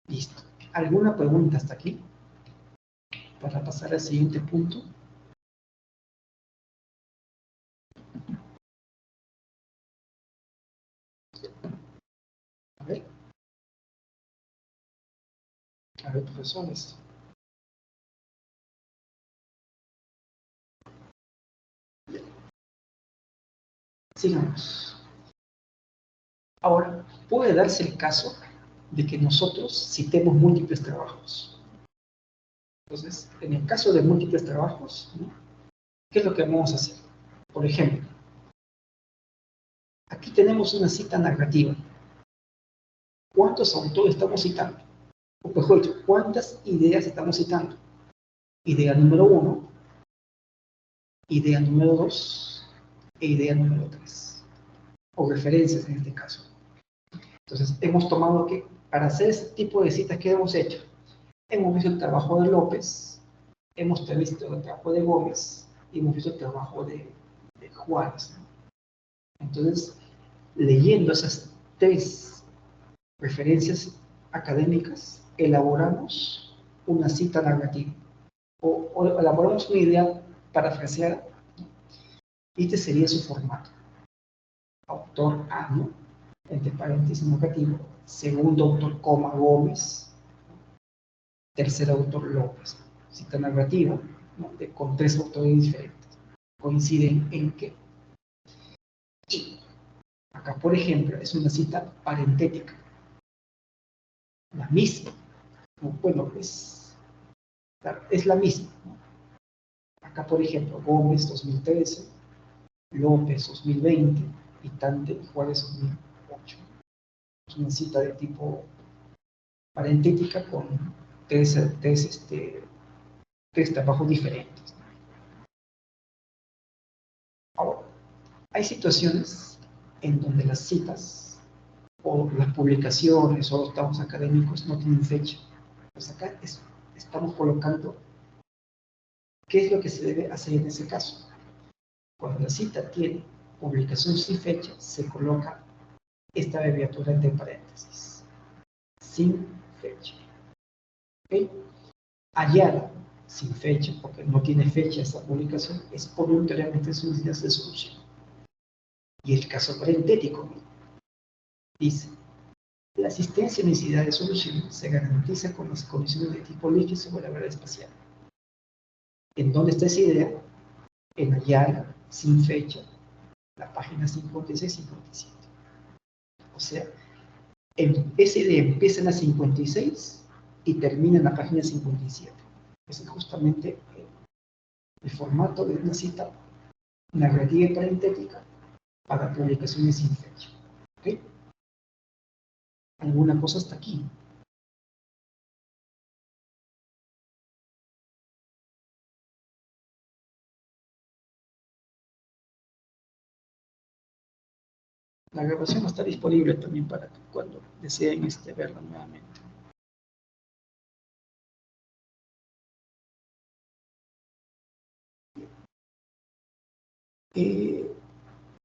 S2: Listo. ¿Alguna pregunta hasta aquí? Para pasar al siguiente punto. A ver. A ver, profesores. Sigamos. Ahora, puede darse el caso de que nosotros citemos múltiples trabajos. Entonces, en el caso de múltiples trabajos, ¿no?, ¿qué es lo que vamos a hacer? Por ejemplo, aquí tenemos una cita narrativa. ¿Cuántos autores estamos citando? O mejor dicho, ¿cuántas ideas estamos citando? Idea número 1, idea número 2 e idea número 3. O referencias en este caso. Entonces, hemos tomado que para hacer ese tipo de citas que hemos hecho, hemos visto el trabajo de López, hemos visto el trabajo de Gómez y hemos visto el trabajo de Juárez, ¿no? Entonces, leyendo esas tres referencias académicas, elaboramos una cita narrativa o elaboramos una idea parafraseada, ¿no? Y este sería su formato. Autor A, ¿no?, entre paréntesis narrativo, segundo autor, coma, Gómez, tercer autor, López. Cita narrativa, ¿no?, con tres autores diferentes. Coinciden en que, y acá, por ejemplo, es una cita parentética, la misma. Bueno, es la misma, ¿no? Acá, por ejemplo, Gómez 2013, López 2020 y Tante y Juárez 2008. Es una cita de tipo parentética con tres trabajos diferentes. Ahora, hay situaciones en donde las citas o las publicaciones o los trabajos académicos no tienen fecha. Pues acá estamos colocando qué es lo que se debe hacer en ese caso. Cuando la cita tiene publicación sin fecha, se coloca esta abreviatura entre paréntesis. Sin fecha. ¿Okay? Hallada, sin fecha, porque no tiene fecha esta publicación, es voluntariamente solicitadas de solución. Y el caso parentético, ¿no?, dice: la asistencia y necesidad de solución se garantiza con las condiciones de tipo líquido sobre la verdad espacial. ¿En dónde está esa idea? En Ayala, sin fecha, la página 56-57. O sea, esa idea empieza en la 56 y termina en la página 57. Ese es justamente el formato de una cita narrativa y parentética para publicaciones sin fecha. ¿Okay? ¿Alguna cosa hasta aquí? La grabación está disponible también para que cuando deseen verla nuevamente.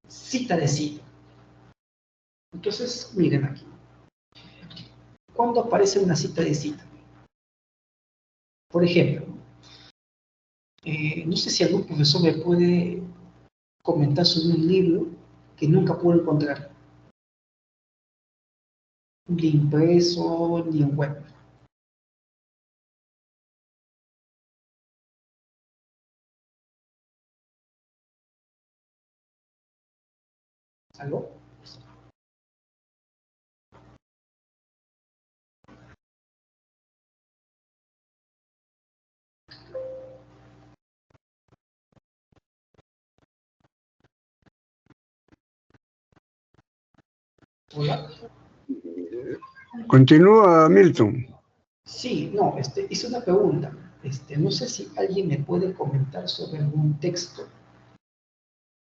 S2: Cita de cita. Entonces, miren aquí. ¿Cuándo aparece una cita de cita? Por ejemplo, no sé si algún profesor me puede comentar sobre un libro que nunca pude encontrar, ni impreso, ni en web. ¿Aló? Hola.
S1: Continúa, Milton.
S2: Sí, no, hice una pregunta. No sé si alguien me puede comentar sobre algún texto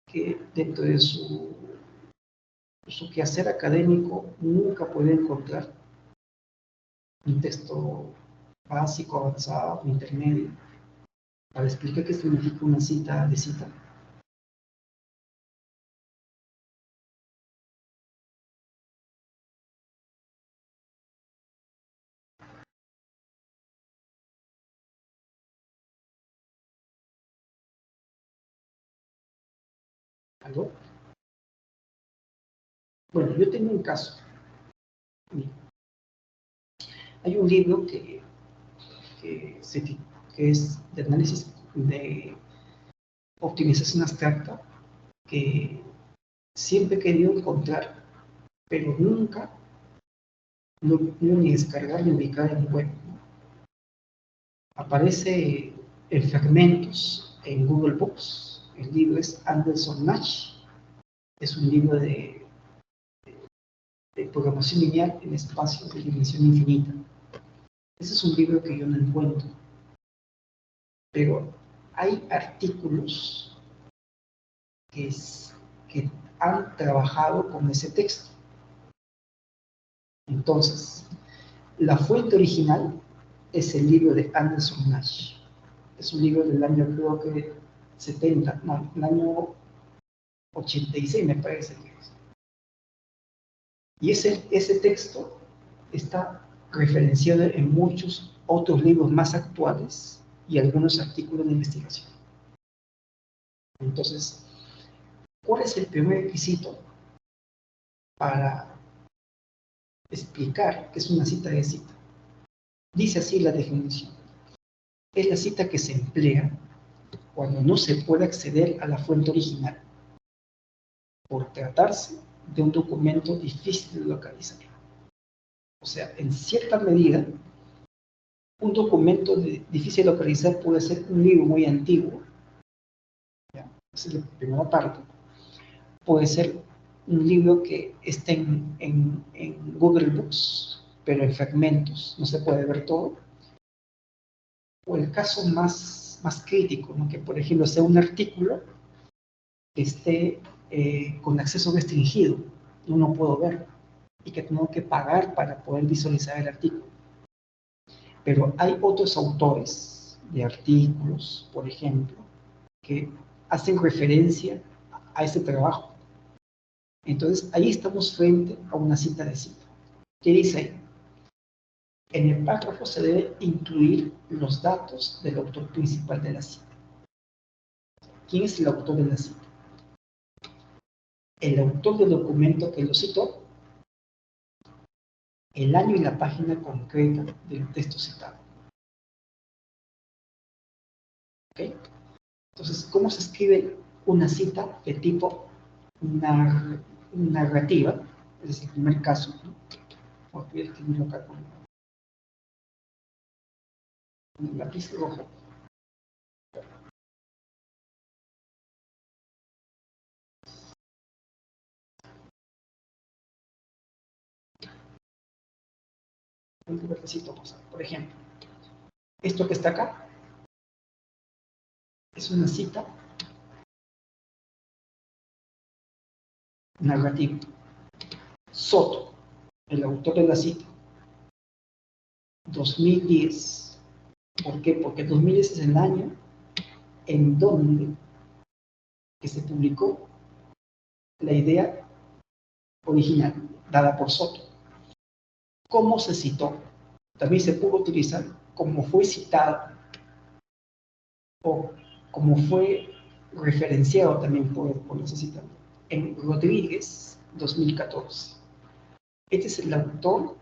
S2: que dentro de su quehacer académico nunca puede encontrar. Un texto básico, avanzado, intermedio, para explicar qué significa una cita de cita. ¿Algo? Bueno, yo tengo un caso. Hay un libro que es de análisis de optimización abstracta que siempre he querido encontrar, pero nunca lo pude ni descargar ni ubicar en web. Aparece en fragmentos en Google Books. El libro es Anderson Nash. Es un libro de programación lineal en espacios de dimensión infinita. Ese es un libro que yo no encuentro. Pero hay artículos que han trabajado con ese texto. Entonces, la fuente original es el libro de Anderson Nash. Es un libro del año, creo que 70, no, el año 86 me parece que es. Y ese texto está referenciado en muchos otros libros más actuales y algunos artículos de investigación. Entonces, ¿cuál es el primer requisito para explicar qué es una cita de cita? Dice así la definición. Es la cita que se emplea cuando no se puede acceder a la fuente original, por tratarse de un documento difícil de localizar. O sea, en cierta medida, un documento difícil de localizar puede ser un libro muy antiguo, ¿ya? Esa es la primera parte. Puede ser un libro que esté en Google Books, pero en fragmentos, no se puede ver todo. O el caso más crítico, ¿no? Que por ejemplo sea un artículo que esté con acceso restringido, no puedo ver, y que tengo que pagar para poder visualizar el artículo. Pero hay otros autores de artículos, por ejemplo, que hacen referencia a ese trabajo. Entonces, ahí estamos frente a una cita de cita. ¿Qué dice ahí? En el párrafo se debe incluir los datos del autor principal de la cita. ¿Quién es el autor de la cita? El autor del documento que lo citó, el año y la página concreta del texto citado. ¿Okay? Entonces, ¿cómo se escribe una cita de tipo narrativa? Es el primer caso, ¿no? Voy a escribirlo acá con el lápiz rojo. Un verdecito rosa. Por ejemplo, esto que está acá es una cita narrativa. Soto, el autor de la cita. 2010. ¿Por qué? Porque 2010 es el año en donde que se publicó la idea original, dada por Soto. ¿Cómo se citó? También se pudo utilizar como fue citado o como fue referenciado también por ese citante. En Rodríguez, 2014. Este es el autor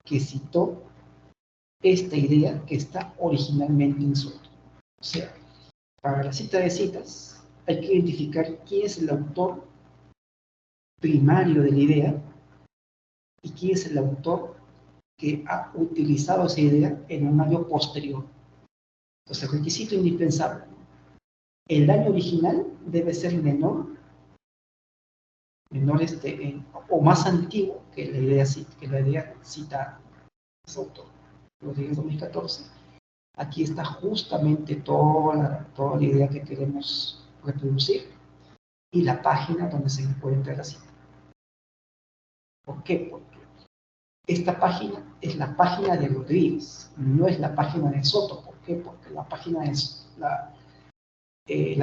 S2: que citó esta idea que está originalmente en Soto. O sea, para la cita de citas hay que identificar quién es el autor primario de la idea y quién es el autor que ha utilizado esa idea en un año posterior. Entonces, el requisito indispensable: el año original debe ser menor o más antiguo que la idea citada de ese autor. Rodríguez 2014. Aquí está justamente toda la idea que queremos reproducir y la página donde se encuentra la cita. ¿Por qué? Porque esta página es la página de Rodríguez, no es la página de Soto. ¿Por qué? Porque la página es la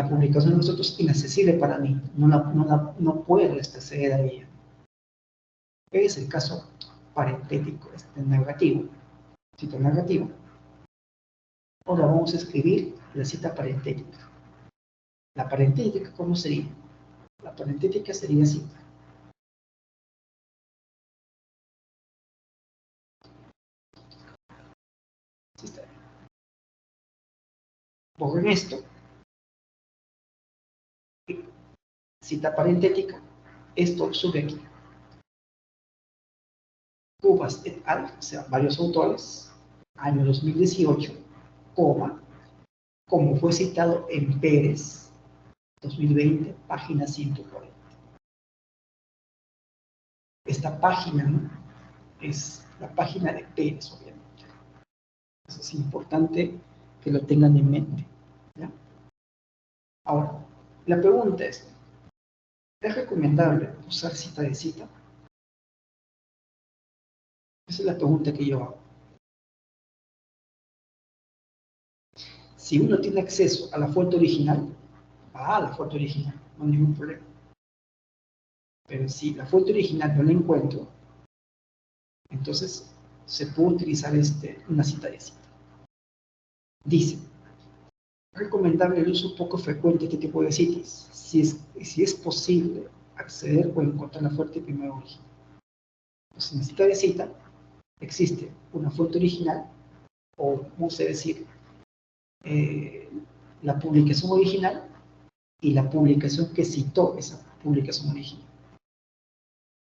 S2: publicación de nosotros es inaccesible para mí, no puedo acceder a ella. Es el caso parentético, negativo, cita negativa. Ahora vamos a escribir la cita parentética. La parentética, ¿cómo sería? La parentética sería así. Borren esto. Cita parentética. Esto sube aquí. Cubas et al., o sea, varios autores, año 2018, coma, como fue citado en Pérez, 2020, página 140. Esta página, ¿no?, es la página de Pérez, obviamente. Eso es importante que lo tengan en mente, ¿ya? Ahora, la pregunta ¿es recomendable usar cita de cita? Esa es la pregunta que yo hago. Si uno tiene acceso a la fuente original, va a la fuente original, no hay ningún problema. Pero si la fuente original no la encuentro, entonces se puede utilizar una cita de cita. Dice: recomendable el uso poco frecuente de este tipo de citas, si es posible acceder o encontrar la fuente primera original. Pues en la cita de cita existe una fuente original, o vamos a decir, la publicación original y la publicación que citó esa publicación original.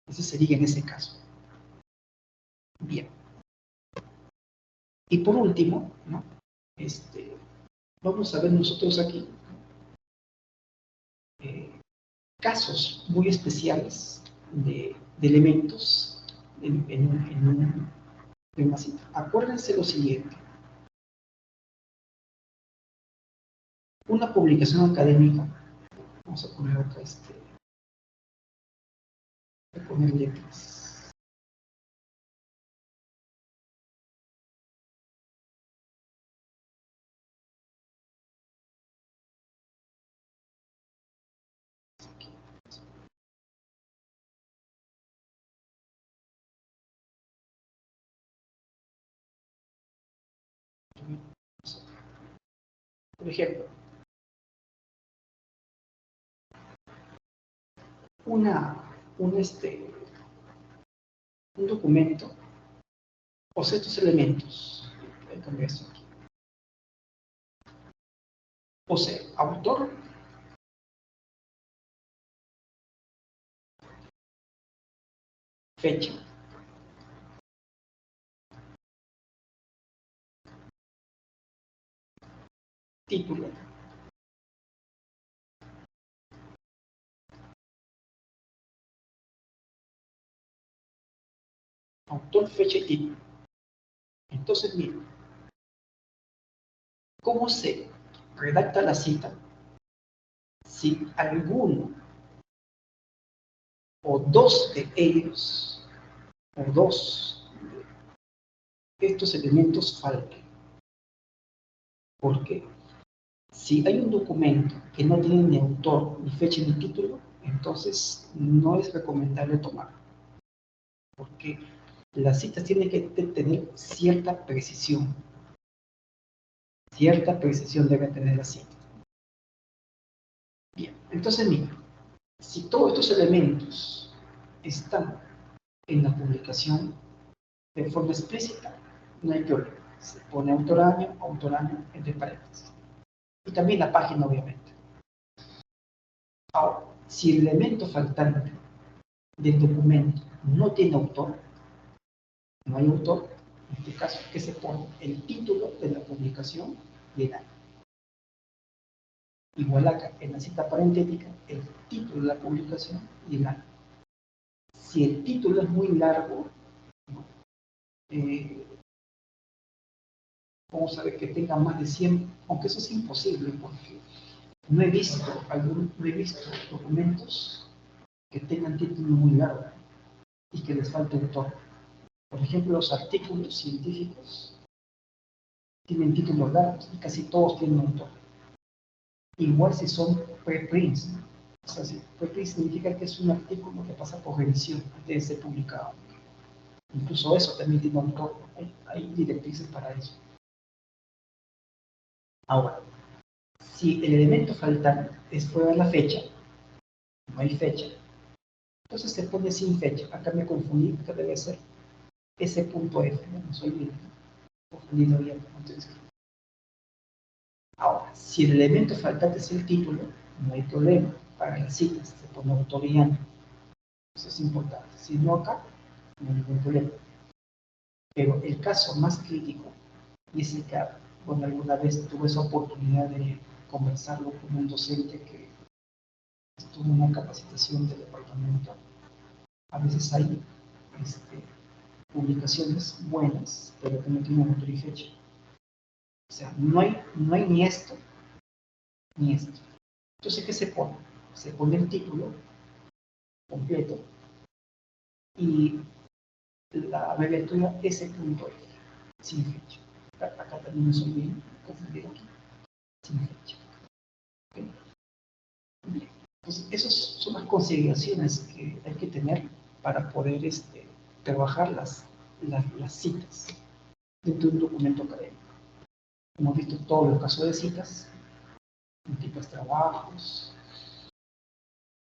S2: Ese sería en ese caso. Bien. Y por último, ¿no?, vamos a ver nosotros aquí casos muy especiales de elementos en una cita. Acuérdense lo siguiente: una publicación académica, vamos a poner acá voy a poner letras. Por ejemplo, un documento posee estos elementos. Voy a cambiar esto aquí. Posee autor, fecha, título, autor, fecha y título. Entonces, miren, ¿cómo se redacta la cita si alguno o dos de ellos, o dos de estos elementos falten. ¿Por qué? Si hay un documento que no tiene ni autor, ni fecha, ni título, entonces no es recomendable tomarlo. Porque las citas tienen que tener cierta precisión. Cierta precisión debe tener la cita. Bien, entonces mira, si todos estos elementos están en la publicación de forma explícita, no hay problema. Se pone autor-año, entre paréntesis. Y también la página, obviamente. Ahora, si el elemento faltante del documento no tiene autor, no hay autor, en este caso, que se pone el título de la publicación y el año. Igual acá, en la cita parentética, el título de la publicación y el año. Si el título es muy largo, vamos a ver que tenga más de 100, aunque eso es imposible, porque no he visto documentos que tengan título muy largo y que les falte autor. Por ejemplo, los artículos científicos tienen títulos largos y casi todos tienen autor. Igual si son preprints, ¿no? O sea, si preprint significa que es un artículo que pasa por revisión antes de ser publicado. Incluso eso también tiene autor, hay directrices para eso. Ahora, si el elemento faltante es fuera de la fecha, no hay fecha, entonces se pone sin fecha. Acá me confundí, acá debe ser ese punto F, no soy bien confundido bien. Entonces, ahora, si el elemento faltante es el título, no hay problema. Para las citas se pone autoriano. Eso es importante. Si no acá, no hay ningún problema. Pero el caso más crítico, y es el que, bueno, alguna vez tuve esa oportunidad de conversarlo con un docente que estuvo en una capacitación del departamento. A veces hay publicaciones buenas, pero que no tienen autor y fecha. O sea, no hay ni esto, ni esto. Entonces, ¿qué se pone? Se pone el título completo y la abreviatura S.F, sin fecha. Acá también me soy bien confundido aquí, sin fecha. ¿Okay? Bien. Entonces, esas son las consideraciones que hay que tener para poder trabajar las citas dentro de un documento académico. Hemos visto todos los casos de citas, múltiples trabajos.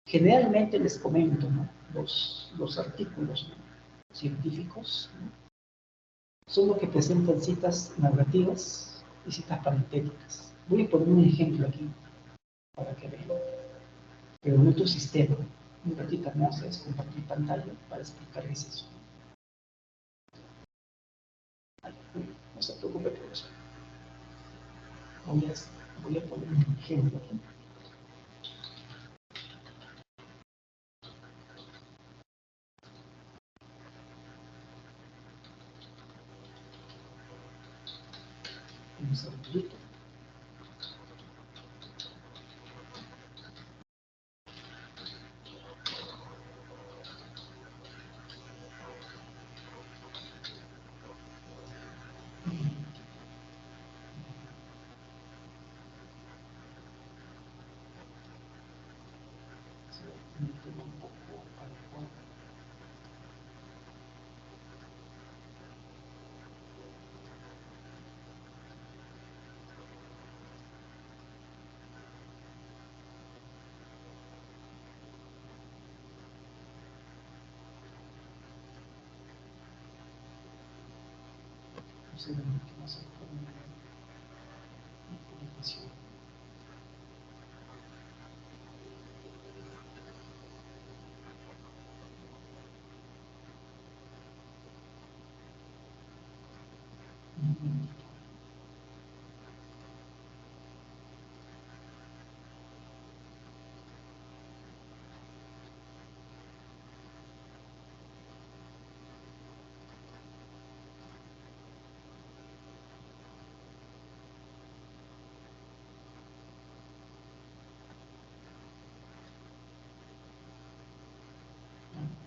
S2: Generalmente les comento, ¿no? los artículos, ¿no?, científicos, ¿no?, son los que presentan citas narrativas y citas parentéticas. Voy a poner un ejemplo aquí para que vean. Pero nuestro sistema, un ratito más, es compartir pantalla para explicar eso. No se preocupe por eso. Voy a poner un ejemplo aquí. Un segundito.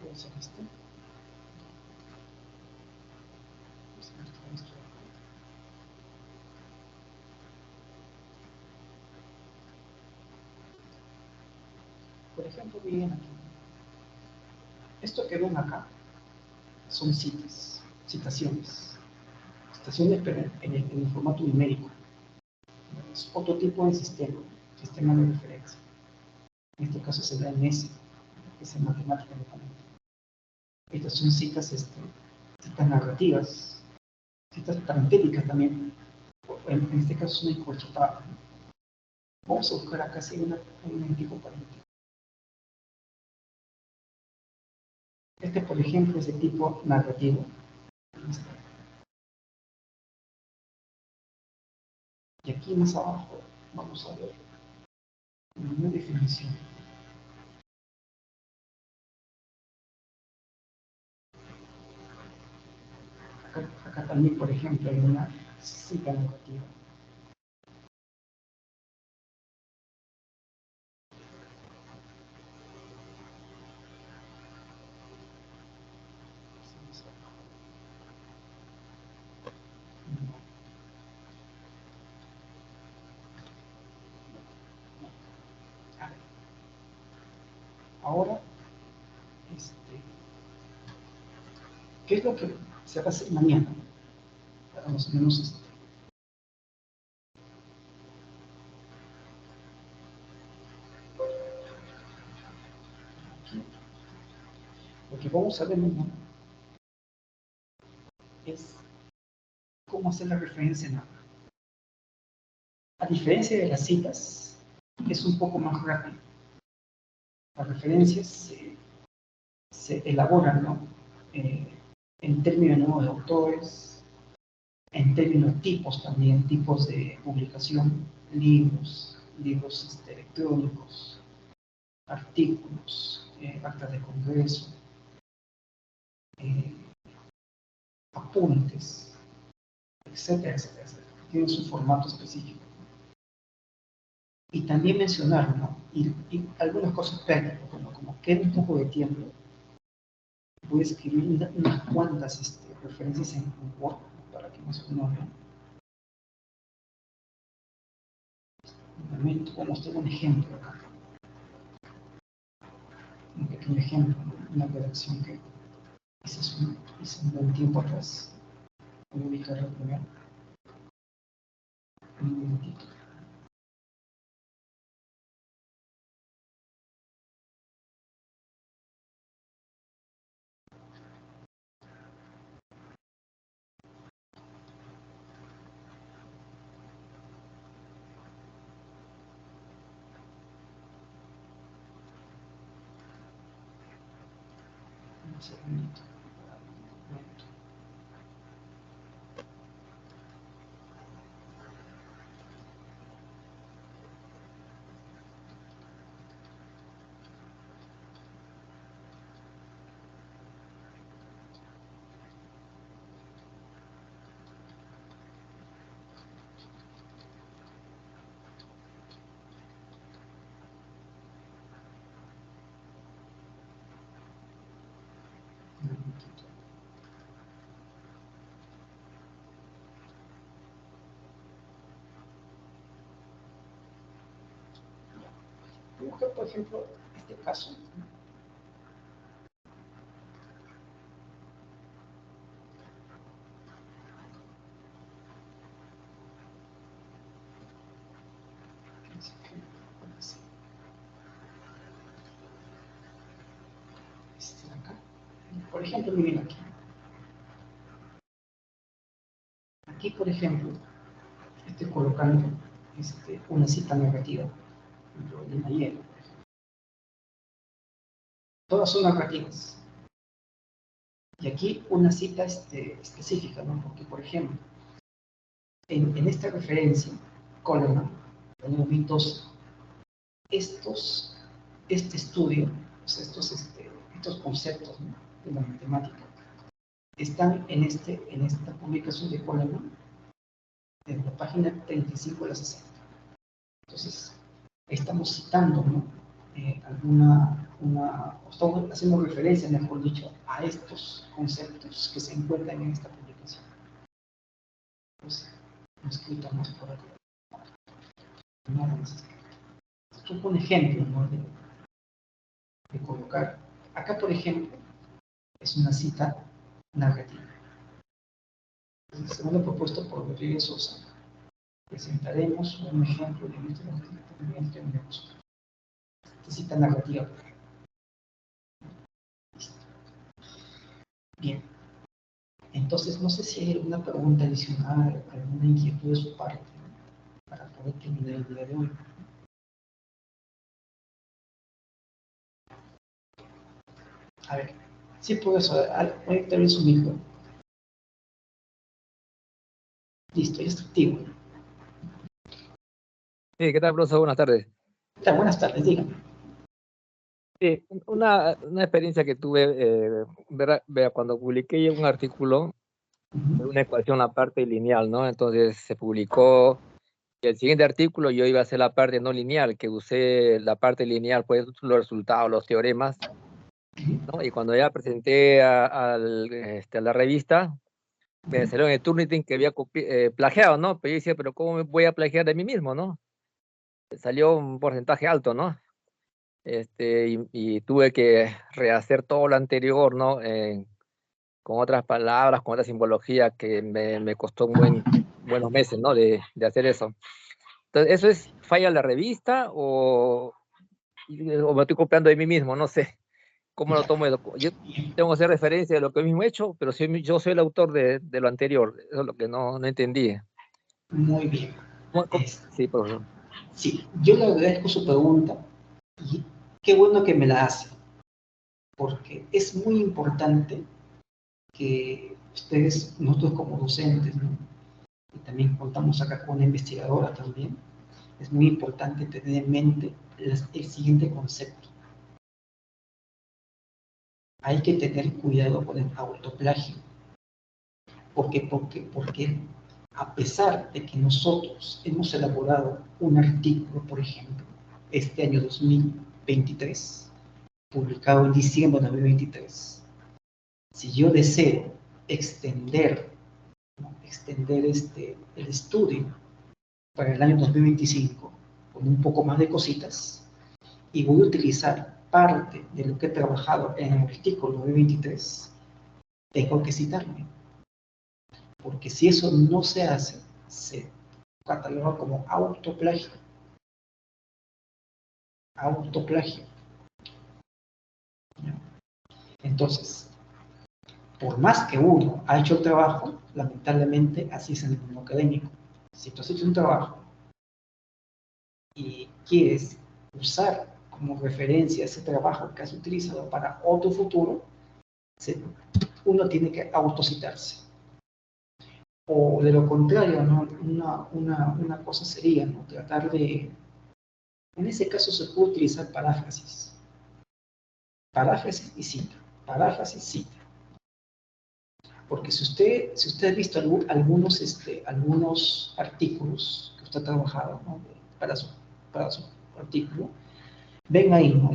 S2: puede ser este. Por ejemplo, miren aquí. Esto que ven acá son citas, citaciones, pero en el formato numérico. Es otro tipo de sistema de referencia. En este caso se da en S, que es en matemática netamente. Estas son citas narrativas, citas parentéticas también. En este caso son encorchetadas. Vamos a buscar acá si hay un tipo parentético. Este, por ejemplo, es de tipo narrativo. Y aquí más abajo vamos a ver una definición. Acá también, por ejemplo, hay una cita narrativa. Ahora, ¿qué es lo que se va a hacer mañana? Para más o menos lo que vamos a ver mañana es cómo hacer la referencia en agua. A diferencia de las citas, es un poco más rápido. Las referencias se elaboran, ¿no? En términos de autores, en términos de tipos también, tipos de publicación, libros electrónicos, artículos, actas de congreso, apuntes, etcétera, etcétera, etcétera. Tienen su formato específico. Y también mencionar, ¿no? Y algunas cosas prácticas, como queda un poco de tiempo, voy a escribir unas cuantas referencias en Word para que más o menos vean. Un momento, vamos a mostrar un ejemplo acá. Un pequeño ejemplo, una redacción que hice un buen tiempo atrás. Voy a ubicarlo primero. Un momentito. Un segundito. Voy a buscar, por ejemplo, este caso. Acá. Por ejemplo, miren aquí. Aquí, por ejemplo, estoy colocando una cita narrativa, por ejemplo, de Nayeli. Todas son narrativas. Y aquí una cita específica, ¿no? Porque, por ejemplo, en esta referencia, Coleman, del año 2012, este estudio, o sea, estos conceptos, ¿no?, de la matemática, están en esta publicación de Coleman, en la página 35 de la 60. Entonces, estamos citando, ¿no?, estamos haciendo referencia, mejor dicho, a estos conceptos que se encuentran en esta publicación. Pues, no escrito más por aquí. No, esto es un ejemplo, ¿no? de colocar. Acá, por ejemplo, es una cita narrativa. Según lo propuesto por Rodríguez Sosa, presentaremos un ejemplo de nuestro entendimiento en negocio. Esta cita narrativa. Bien. Entonces, no sé si hay alguna pregunta adicional, alguna inquietud de su parte, ¿no? Para poder terminar el día de hoy. A ver, sí puedo conectar su micro. Listo, ya está activo.
S5: Sí, ¿qué tal, profesor? Buenas tardes.
S2: Buenas tardes, dígame.
S5: Sí, una experiencia que tuve, cuando publiqué un artículo de una ecuación, la parte lineal, ¿no? Entonces se publicó, y el siguiente artículo yo iba a hacer la parte no lineal, que usé la parte lineal, pues los resultados, los teoremas, ¿no? Y cuando ya presenté a la revista, me salió en el Turnitin que había plagiado, ¿no? Pero yo decía, pero ¿cómo me voy a plagiar de mí mismo, no? Salió un porcentaje alto, ¿no? Y tuve que rehacer todo lo anterior, ¿no? Con otras palabras, con otra simbología que me costó buenos meses, ¿no? De hacer eso. Entonces, ¿eso es falla de la revista o me estoy copiando de mí mismo? No sé cómo lo tomo. Yo tengo que hacer referencia de lo que mismo he hecho, pero yo soy el autor de lo anterior. Eso es lo que no entendí.
S2: Muy bien.
S5: Sí, profesor.
S2: Sí, yo le agradezco su pregunta y qué bueno que me la hace, porque es muy importante que nosotros como docentes, ¿no? Y también contamos acá con una investigadora también, es muy importante tener en mente el siguiente concepto. Hay que tener cuidado con el autoplagio. Porque a pesar de que nosotros hemos elaborado un artículo, por ejemplo, este año 2023, publicado en diciembre de 2023, si yo deseo extender, ¿no? El estudio para el año 2025 con un poco más de cositas y voy a utilizar parte de lo que he trabajado en el artículo 2023, tengo que citarme. Porque si eso no se hace, se cataloga como autoplagio. Autoplagio. Entonces, por más que uno ha hecho el trabajo, lamentablemente así es en el mundo académico. Si tú has hecho un trabajo y quieres usar como referencia ese trabajo que has utilizado para otro futuro, uno tiene que autocitarse. O de lo contrario, ¿no? Una cosa sería, ¿no? Tratar de... En ese caso se puede utilizar paráfrasis. Paráfrasis y cita. Paráfrasis, cita. Porque si usted ha visto algunos artículos que usted ha trabajado, ¿no? para su artículo, ven ahí, ¿no?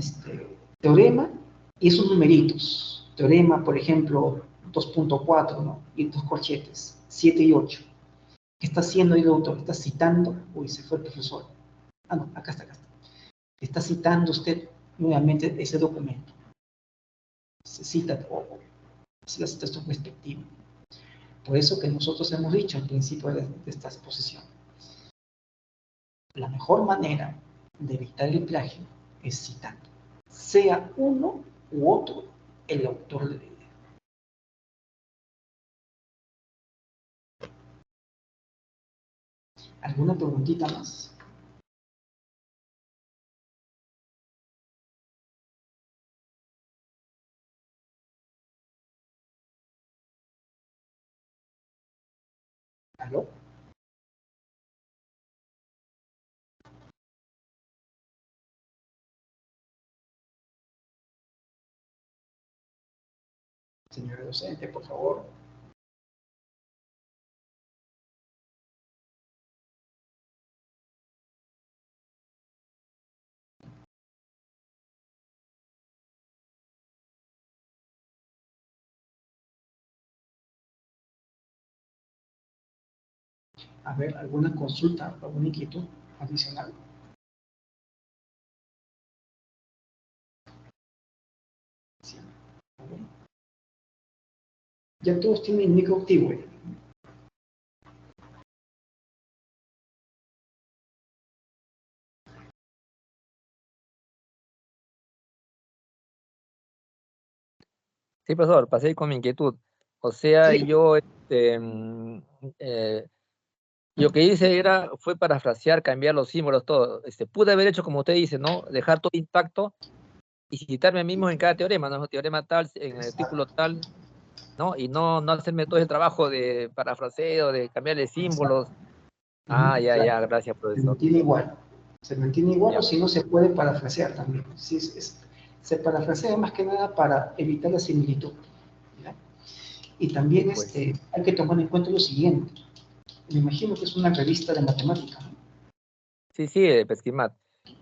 S2: Teorema y esos numeritos. Teorema, por ejemplo, 2.4, ¿no? Y dos corchetes, 7 y 8. ¿Qué está haciendo el autor? Está citando. Uy, se fue el profesor. Ah, no, acá está. Está citando usted nuevamente ese documento. Se cita, es la citación respectiva. Por eso que nosotros hemos dicho al principio de esta exposición, la mejor manera de evitar el plagio es citando, sea uno u otro el autor de la idea. ¿Alguna preguntita más? ¿Aló? Señora docente, por favor. A ver, ¿alguna consulta, alguna inquietud adicional? Sí. A ver. Ya todos tienen el micro activo.
S5: Sí, profesor, pasé con mi inquietud. O sea,
S2: Sí.
S5: yo, lo que hice fue parafrasear, cambiar los símbolos, todo. Pude haber hecho como usted dice, ¿no? Dejar todo intacto y citarme mismo en cada teorema, ¿no? Teorema tal, en el artículo tal, ¿no? Y no hacerme todo el trabajo de parafraseo, de cambiarle símbolos. Ah, ya,
S2: Claro,
S5: gracias,
S2: se
S5: profesor.
S2: mantiene igual. Se mantiene igual,
S5: Ya,
S2: o si no, se puede parafrasear también. Sí, se parafrasea más que nada para evitar la similitud. ¿Ya? Y también
S5: pues.
S2: hay que tomar en cuenta lo siguiente. Me imagino que es una revista de matemáticas, ¿no?
S5: Sí, Pesquimat.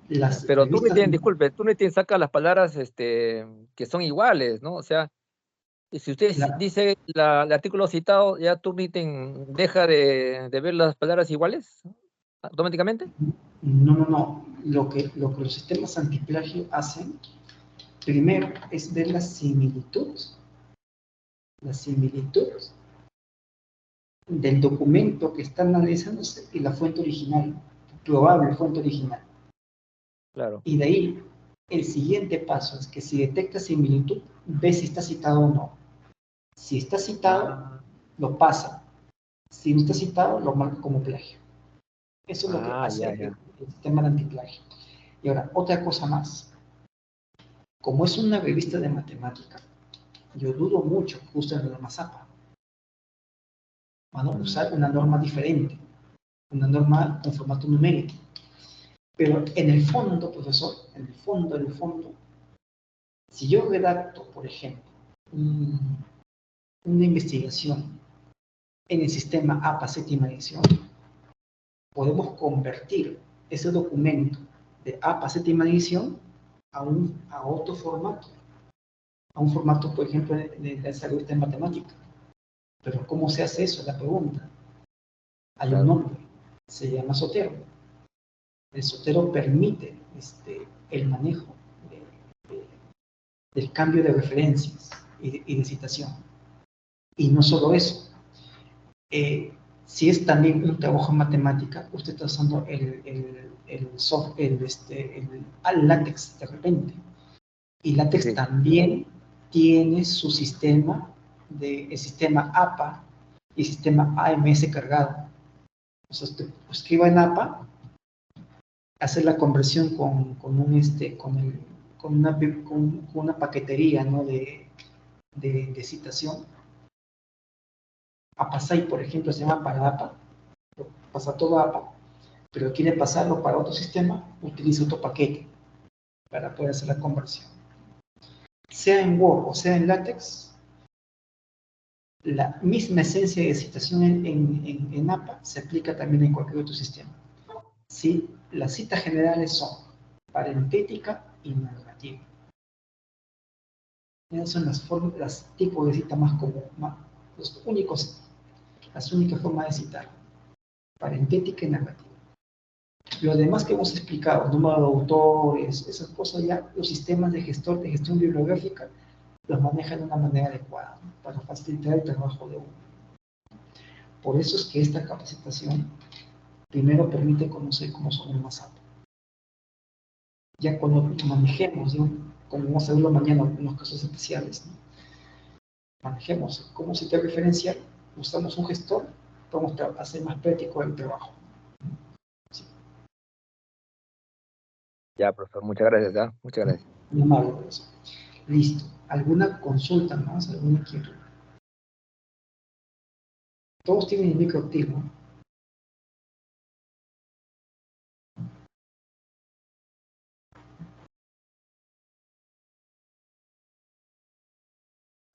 S2: Las
S5: Pero tú
S2: revistas,
S5: disculpe, tú no tienes saca las palabras que son iguales, ¿no? O sea, y si usted
S2: la-
S5: dice el artículo citado, ya tú deja de ver las palabras iguales automáticamente.
S2: no. Lo que los sistemas antiplagio hacen, primero, es ver la similitud del documento que está analizándose y la fuente original, probable fuente original.
S5: Claro.
S2: Y de ahí, el siguiente paso es que si detecta similitud, ve si está citado o no. Si está citado,
S5: Ah,
S2: lo pasa. Si no está citado, lo marca como plagio. Eso es lo que hace
S5: ya.
S2: el sistema de antiplagio. Y ahora, otra cosa más. Como es una revista de matemática, yo dudo mucho que usen la norma ZAPA. Van a usar una norma diferente, una norma con formato numérico. Pero en el fondo, profesor, en el fondo, si yo redacto, por ejemplo, una investigación en el sistema APA séptima edición, podemos convertir ese documento de APA séptima edición a otro formato, a un formato, por ejemplo, de esa revista de matemática. Pero ¿cómo se hace eso? Es la pregunta. Hay un
S5: Claro.
S2: nombre, se llama Zotero. El Zotero permite el manejo del cambio de referencias y de citación. Y no solo eso, si es también un trabajo en matemática, usted está usando al LaTeX de repente. Y LaTeX
S5: Sí.
S2: también tiene su sistema, el sistema APA y el sistema AMS cargado. O sea, usted escriba en APA, hacer la conversión con una paquetería, ¿no? de citación. APASAI, por ejemplo, se llama para APA, pasa todo a APA, pero quiere pasarlo para otro sistema, utiliza otro paquete para poder hacer la conversión. Sea en Word o sea en LaTeX, la misma esencia de citación en APA se aplica también en cualquier otro sistema. ¿Sí? Las citas generales son parentética y narrativa. Esas son las tipos de cita más comunes, las únicas formas de citar, parentética y narrativa. Lo demás que hemos explicado, número de autores, esas cosas ya, los sistemas de gestión bibliográfica, los manejan de una manera adecuada, ¿no? Para facilitar el trabajo de uno. Por eso es que esta capacitación primero permite conocer cómo son el MASAP. Ya cuando manejemos, ¿no? Como vamos a verlo mañana en los casos especiales, ¿no? Manejemos cómo citar referencial, usamos un gestor, podemos hacer más práctico el trabajo. Sí.
S5: Ya, profesor, muchas gracias, ¿ya? Muchas gracias.
S2: Muy amable por eso. Listo. ¿Alguna consulta más? ¿Alguna inquietud? Todos tienen el micro activo.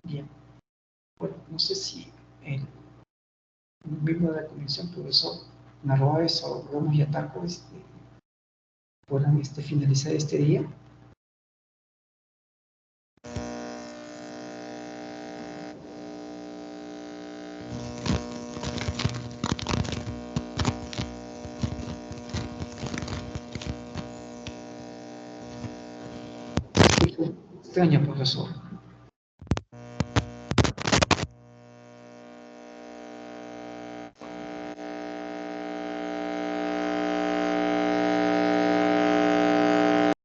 S2: Bien. Bueno, no sé si el miembro de la comisión, profesor Narváez o Ramos y Ataco, puedan finalizar este día. Extraño, profesor.